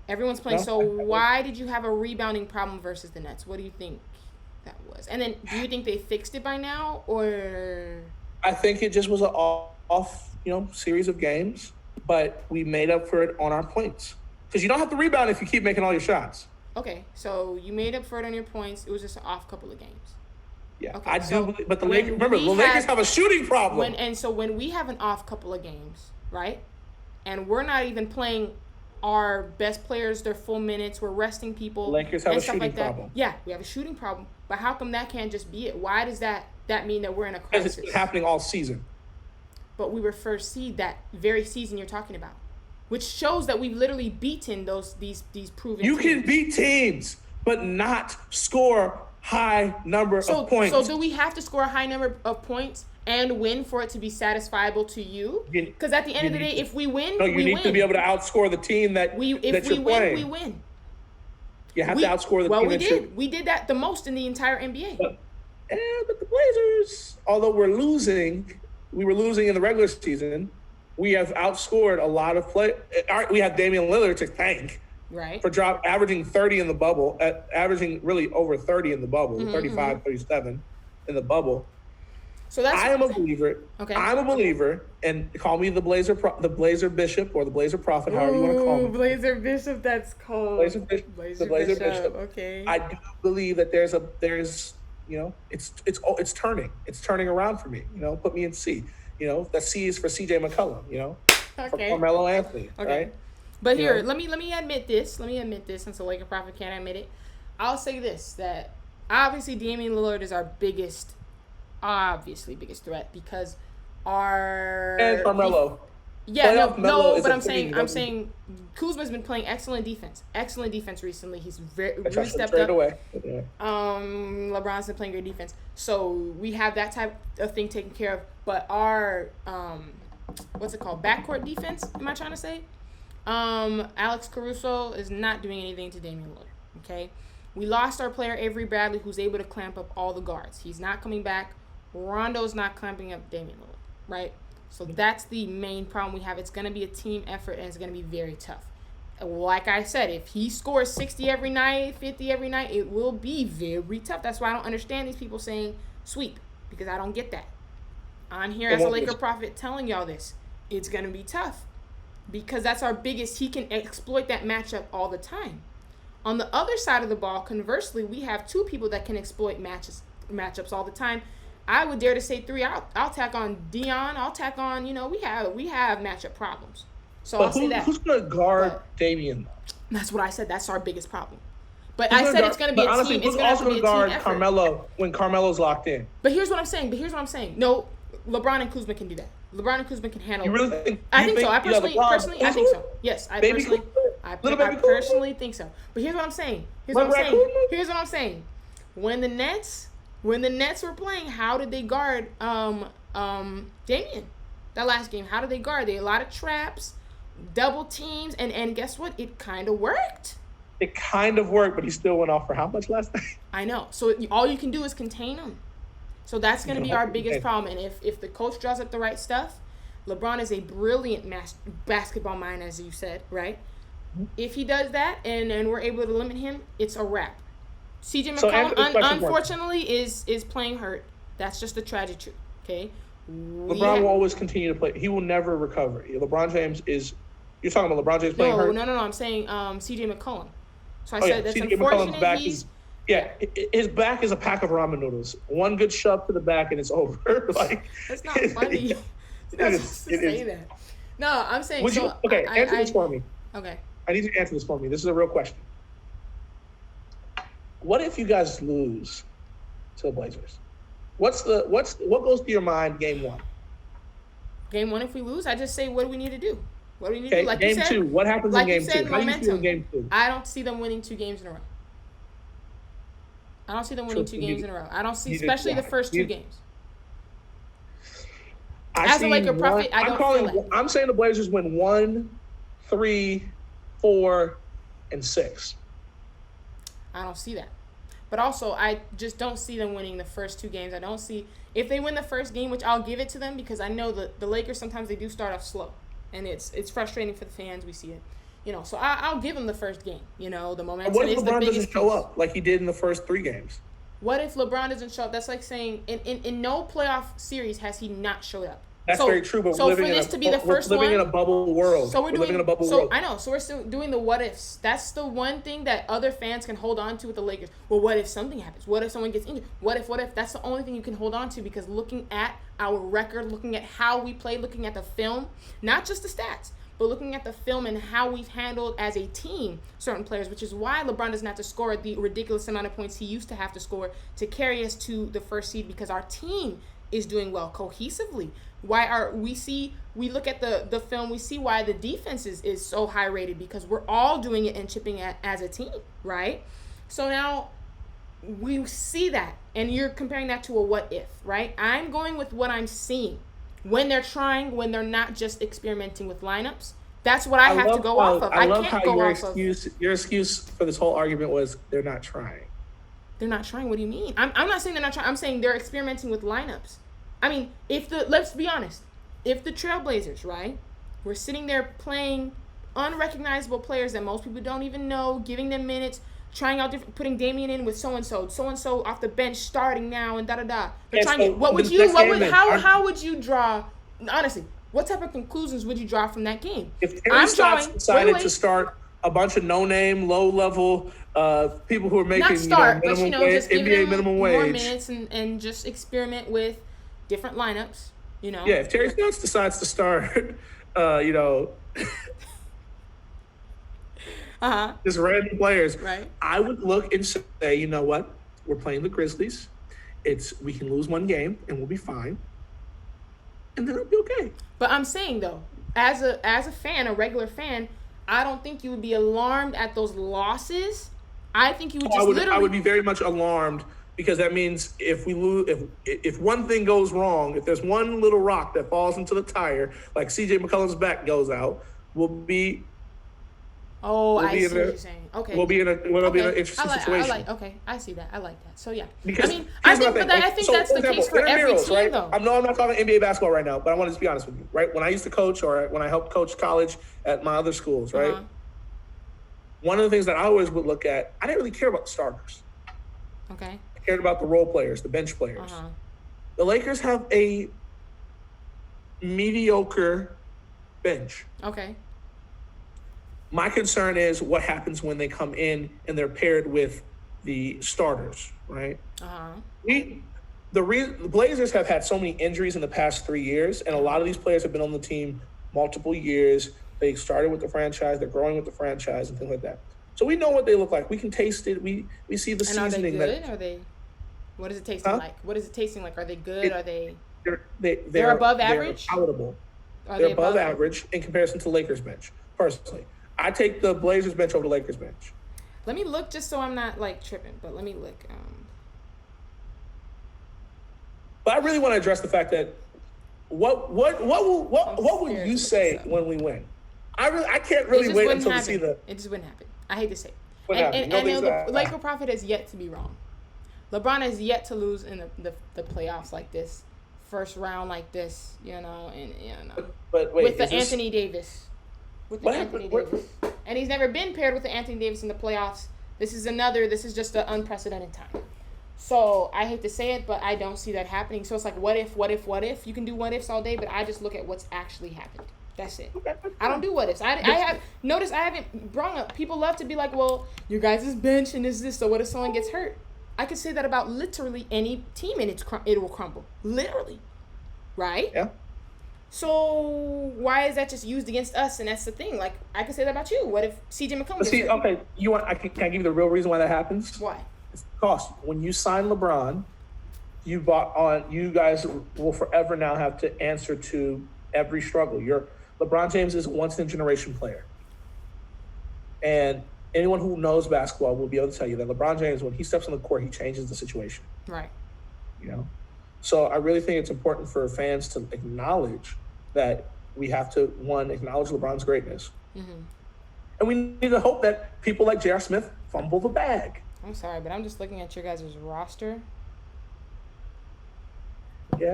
everyone's playing. So why did you have a rebounding problem versus the Nets? What do you think that was? And then do you think they fixed it by now, or? I think it just was an off, series of games, but we made up for it on our points. Because you don't have to rebound if you keep making all your shots. Okay, so you made up for it on your points. It was just an off couple of games. Yeah, okay, but the Lakers have a shooting problem. So when we have an off couple of games, right, and we're not even playing our best players their full minutes, we're resting people. The Lakers have a shooting problem. Yeah, we have a shooting problem. But how come that can't just be it? Why does that mean that we're in a crisis? Because it's happening all season. But we were first seed that very season you're talking about, which shows that we've literally beaten these proven teams. You can beat teams, but not score high number of points. So do we have to score a high number of points and win for it to be satisfiable to you? Because at the end of the day, if we win, we win. You need to be able to outscore the team that you're playing. If we win, we win. You have to outscore the team. Well, we did. We did that the most in the entire NBA. But the Blazers, although we were losing in the regular season, we have outscored a lot of play. We have Damian Lillard to thank, right, for averaging 30 in the bubble, averaging really over 30 in the bubble, 35, 37 in the bubble. So that's I am a believer. Okay. I'm a believer, and call me the Blazer Bishop or the Blazer Prophet, however you want to call me. Blazer Bishop, that's cold. Blazer Bishop, the Blazer Bishop. Okay. I do believe that there's it's turning. It's turning around for me. Put me in C. That C is for C.J. McCollum. For Carmelo Anthony. Okay. Right? But here, let me admit this. Since the Laker Prophet can't admit it, I'll say this: that obviously Damian Lillard is our biggest threat because and Carmelo. But I'm saying Kuzma's been playing excellent defense recently. He's really stepped up. Away. Yeah. LeBron's been playing great defense, so we have that type of thing taken care of. But our what's it called? Backcourt defense? Am I trying to say? Alex Caruso is not doing anything to Damian Lillard. Okay, we lost our player Avery Bradley, who's able to clamp up all the guards. He's not coming back. Rondo's not clamping up Damian Lillard, right? So that's the main problem we have. It's going to be a team effort, and it's going to be very tough. Like I said, if he scores 60 every night, 50 every night, it will be very tough. That's why I don't understand these people saying sweep, because I don't get that. I'm here as a Laker Prophet telling y'all this. It's going to be tough because that's our biggest. He can exploit that matchup all the time. On the other side of the ball, conversely, we have two people that can exploit matchups all the time. I would dare to say three. I'll tack on Dion. I'll tack on, we have matchup problems. So I'll say that. Who's going to guard Damian? That's what I said. That's our biggest problem. But I said it's going to be a team. It's also going to guard Carmelo when Carmelo's locked in. But here's what I'm saying. No, LeBron and Kuzma can do that. LeBron and Kuzma can handle it. You really think? I think so. I personally, I think so. Yes, I personally think so. But here's what I'm saying. Here's what I'm saying. When the Nets were playing, how did they guard Damian? That last game, how did they guard? They had a lot of traps, double teams, and guess what? It kind of worked. It kind of worked, but he still went off for how much last night? I know. So all you can do is contain him. So that's going to be our biggest problem. And if the coach draws up the right stuff, LeBron is a brilliant basketball mind, as you said, right? If he does that and we're able to limit him, it's a wrap. C.J. McCollum, unfortunately, is playing hurt. That's just the tragic truth, okay? LeBron will always continue to play. He will never recover. LeBron James is – you're talking about LeBron James playing hurt? No. I'm saying C.J. McCollum. So I said that's unfortunate. McCollum's back his back is a pack of ramen noodles. One good shove to the back and it's over. That's not funny. You're not supposed to say that. No, I'm saying answer this for me. Okay. I need you to answer this for me. This is a real question. What if you guys lose to the Blazers? What goes through your mind game one? Game one, if we lose, I just say, what do we need to do? What do we need to do? Like game you said, two, what happens in game two? How do you feel in game two? I don't see them winning 2 games in a row. I don't see them winning 2 games in a row. I don't see, especially the first 2 games. As a Laker Prophet, I don't feel it. I'm saying the Blazers win 1, 3, 4, and 6. I don't see that. But also, I just don't see them winning the first 2 games. I don't see – if they win the first game, which I'll give it to them because I know the Lakers sometimes they do start off slow. And it's frustrating for the fans. We see it. So I'll give them the first game. The momentum what if is LeBron the biggest doesn't show up like he did in the first 3 games? What if LeBron doesn't show up? That's like saying in no playoff series has he not showed up. That's very true, but we're living in a bubble world. So we're living in a bubble world. I know. So we're still doing the what ifs. That's the one thing that other fans can hold on to with the Lakers. Well, what if something happens? What if someone gets injured? What if? That's the only thing you can hold on to because looking at our record, looking at how we play, looking at the film, not just the stats, but looking at the film and how we've handled as a team certain players, which is why LeBron doesn't have to score the ridiculous amount of points he used to have to score to carry us to the first seed because our team is doing well cohesively. We look at the film, we see why the defense is so high rated because we're all doing it and chipping as a team, right? So now we see that and you're comparing that to a what if, right? I'm going with what I'm seeing. When they're trying, when they're not just experimenting with lineups, that's what I have to go off of. I love can't go off of. Your excuse for this whole argument was they're not trying. They're not trying? What do you mean? I'm not saying they're not trying. I'm saying they're experimenting with lineups. I mean, let's be honest. If the Trailblazers, right, were sitting there playing unrecognizable players that most people don't even know, giving them minutes, trying out different, putting Damian in with so and so off the bench starting now, and da da da. They're And trying so it. What would the you? next What game would? then, How would you draw? Honestly, what type of conclusions would you draw from that game? If Terry Stotts decided to start a bunch of no-name, low-level people who are making not start, but minimum wage, just give NBA them minimum more wage, minutes and just experiment with different lineups. Yeah, if Terry Stotts decides to start, just random players, right? I would look and say, you know what? We're playing the Grizzlies. We can lose one game and we'll be fine, and then it'll be okay. But I'm saying though, as a fan, a regular fan, I don't think you would be alarmed at those losses. I think you would just I would be very much alarmed, because that means if we lose, if one thing goes wrong, if there's one little rock that falls into the tire, like CJ McCollum's back goes out, we'll be. Oh, I see what you're saying. Okay. We'll be in an interesting situation. I see that. I like that. So yeah. Because, I think that's the case for every team, right? though. I'm not talking NBA basketball right now, but I want to just be honest with you, right? When I used to coach, or when I helped coach college at my other schools, right? One of the things that I always would look at, I didn't really care about the starters. Okay. I cared about the role players, the bench players. The Lakers have a mediocre bench. Okay. My concern is what happens when they come in and they're paired with the starters, right? The Blazers have had so many injuries in the past 3 years, and a lot of these players have been on the team multiple years. They started with the franchise, they're growing with the franchise, and things like that. So we know what they look like. We can taste it. We see the seasoning. And are they good? Are they? What is it tasting like? What is it tasting like? Are they good? Are they? They're above average. They're palatable. They're above average in comparison to Lakers bench. Personally, I take the Blazers bench over the Lakers bench. Let me look, just so I'm not tripping. But let me look. But I really want to address the fact that what would you say when we win? I can't really wait until to see the. It just wouldn't happen. I hate to say it. And the Laker prophet has yet to be wrong. LeBron has yet to lose in the playoffs like this, first round like this, But wait, with the Anthony Davis. And he's never been paired with the Anthony Davis in the playoffs. This is just an unprecedented time. So I hate to say it, but I don't see that happening. So it's like, what if? You can do what ifs all day, but I just look at what's actually happened. That's it. I don't do what ifs. I haven't brought up. People love to be like, well, your guys' bench and this. So what if someone gets hurt? I could say that about literally any team, and it will crumble. Literally, right? Yeah. So why is that just used against us? And that's the thing. Like, I could say that about you. What if CJ McCollum gets hurt? Okay, can I give you the real reason why that happens? Why? It's cost. When you sign LeBron, you guys will forever now have to answer to every struggle. LeBron James is a once-in-a-generation player. And anyone who knows basketball will be able to tell you that LeBron James, when he steps on the court, he changes the situation. Right. So I really think it's important for fans to acknowledge that we have to, one, acknowledge LeBron's greatness. Mm-hmm. And we need to hope that people like J.R. Smith fumble the bag. I'm sorry, but I'm just looking at your guys' roster. Yeah,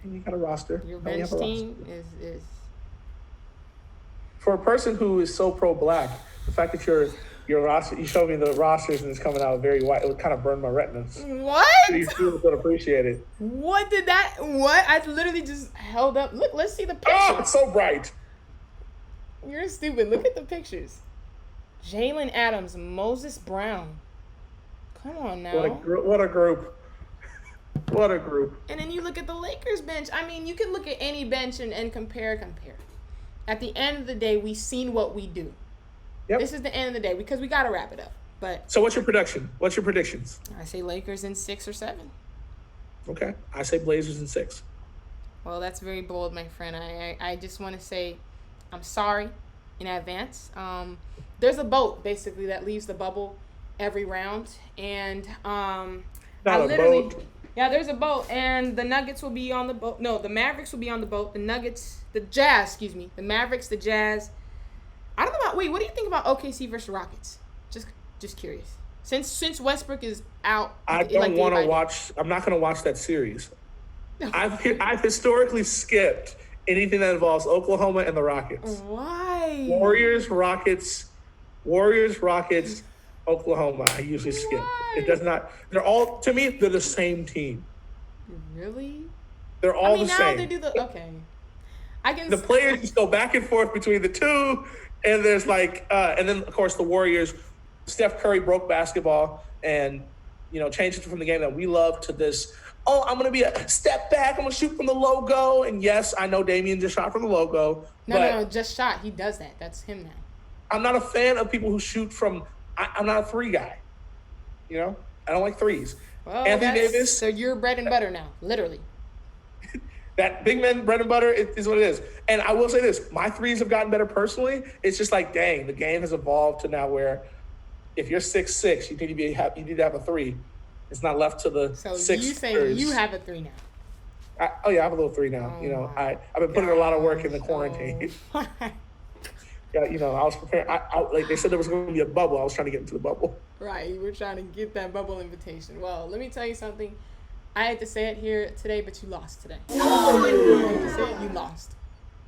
you got a roster. Your bench team is... For a person who is so pro-black, the fact that your roster, you showed me the rosters and it's coming out very white, it would kind of burn my retinas. What? You would appreciate it. What? I literally just held up. Look, let's see the pictures. Oh, it's so bright. You're stupid. Look at the pictures. Jalen Adams, Moses Brown. Come on now. What a group. What a group. And then you look at the Lakers bench. I mean, you can look at any bench and compare. At the end of the day, we've seen what we do. Yep. This is the end of the day because we got to wrap it up. But so what's your prediction? What's your predictions? I say Lakers in 6 or 7. Okay. I say Blazers in 6. Well, that's very bold, my friend. I just want to say I'm sorry in advance. There's a boat, basically, that leaves the bubble every round. And yeah, there's a boat. And the Nuggets will be on the boat. No, the Mavericks will be on the boat. The Jazz. The Mavericks, the Jazz. I don't know about. Wait, what do you think about OKC versus Rockets? Just curious. Since Westbrook is out, I don't want to watch. I'm not going to watch that series. I've historically skipped anything that involves Oklahoma and the Rockets. Why? Warriors, Rockets. Oklahoma. I usually skip. Why? It does not. They're all, to me, they're the same team. Really? They're all the now same. they do the okay. I can. The players just go back and forth between the two, and there's like, and then of course the Warriors. Steph Curry broke basketball and changed it from the game that we love to this. Oh, I'm gonna be a step back. I'm gonna shoot from the logo. And yes, I know Damian just shot from the logo. No, just shot. He does that. That's him now. I'm not a fan of people who shoot from. I'm not a three guy. I don't like threes. Well, Anthony Davis. So you're bread and butter now, literally. That big man bread and butter is what it is. And I will say this: my threes have gotten better personally. It's just like, dang, the game has evolved to now where if you're 6'6", you need to have a three. It's not left to the so six. So you saying you have a three now? I have a little three now. I've been putting a lot of work in the quarantine. Yeah, I was preparing. Like they said there was going to be a bubble. I was trying to get into the bubble. Right, you were trying to get that bubble invitation. Well, let me tell you something. I had to say it here today, but you lost today. You had to say it, you lost.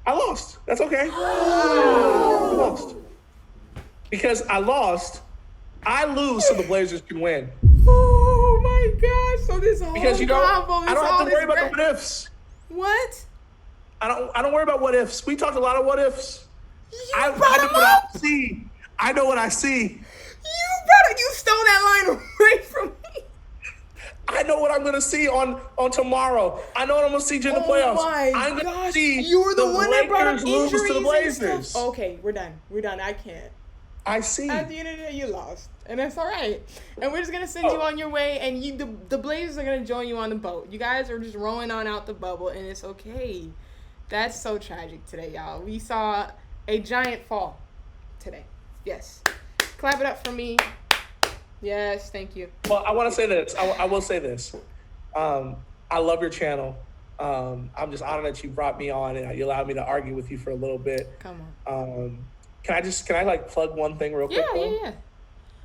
I lost. That's okay. I lost. Because I lost, I lose so the Blazers can win. Oh my gosh! So this whole because combo, I don't have to worry about the what ifs. What? I don't worry about what ifs. We talked a lot of what ifs. I know what I see. I know what I see. You stole that line away from me. I know what I'm gonna see on tomorrow. I know what I'm gonna see during the playoffs. I'm gonna see you were the one that brought up lose injuries to the Blazers. Okay, we're done. I can't. I see. At the end of the day, you lost, and that's all right. And we're just gonna send you on your way, and the Blazers are gonna join you on the boat. You guys are just rowing on out the bubble, and it's okay. That's so tragic today, y'all. We saw a giant fall today. Yes, clap it up for me. Yes, thank you. Well, I want to say this. I will say this. I love your channel. I'm just honored that you brought me on and you allowed me to argue with you for a little bit. Come on. Can I like plug one thing real quick? Yeah.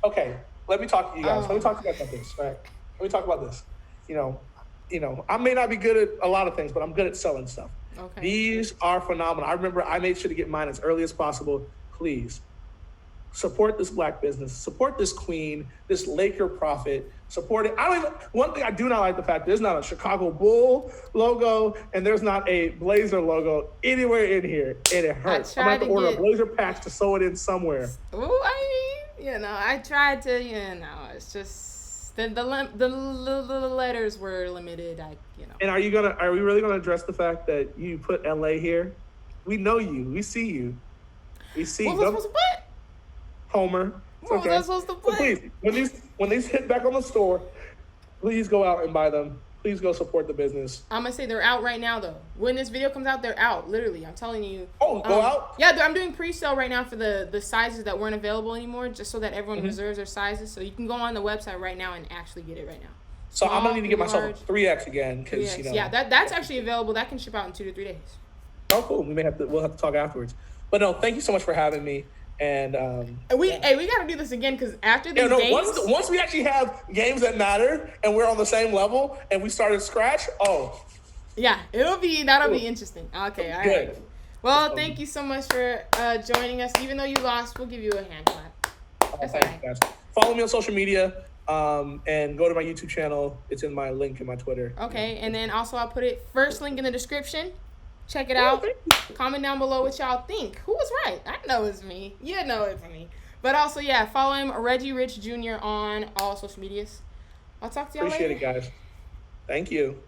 Okay, let me talk to you guys. Let me talk to you about this. Right? Let me talk about this. I may not be good at a lot of things, but I'm good at selling stuff. Okay. These are phenomenal. I remember I made sure to get mine as early as possible. Please support this black business. Support this queen, this Laker prophet. Support it. One thing I do not like the fact there's not a Chicago Bull logo and there's not a Blazer logo anywhere in here, and it hurts. I'm going to order a Blazer patch to sew it in somewhere. Oh, I tried to. It's just the letters were limited. And are we really gonna address the fact that you put LA here? We know you. We see you. We see. What was I supposed to put? Homer. It's what was I supposed to put? So please, when these hit back on the store, please go out and buy them. Please go support the business. I'm gonna say they're out right now though. When this video comes out, they're out. Literally, I'm telling you. Oh, go out? Yeah, I'm doing pre-sale right now for the sizes that weren't available anymore, just so that everyone reserves their sizes. So you can go on the website right now and actually get it right now. So I'm gonna need to get myself a 3X again because Yeah, that's actually available. That can ship out in 2 to 3 days. Oh, cool. We'll have to talk afterwards. But no, thank you so much for having me. And we gotta do this again because after these games, once we actually have games that matter and we're on the same level and we start at scratch, yeah, that'll be interesting. Okay, all good. Right. Well, thank you so much for joining us. Even though you lost, we'll give you a hand clap. That's all right. Guys. Follow me on social media and go to my YouTube channel. It's in my link in my Twitter. Okay, and then also I'll put it first link in the description. Check it out. Comment down below what y'all think. Who was right? I know it's me. You know it's me. But also, follow him, Reggie Rich Jr. on all social medias. I'll talk to y'all later. Appreciate it, guys. Thank you.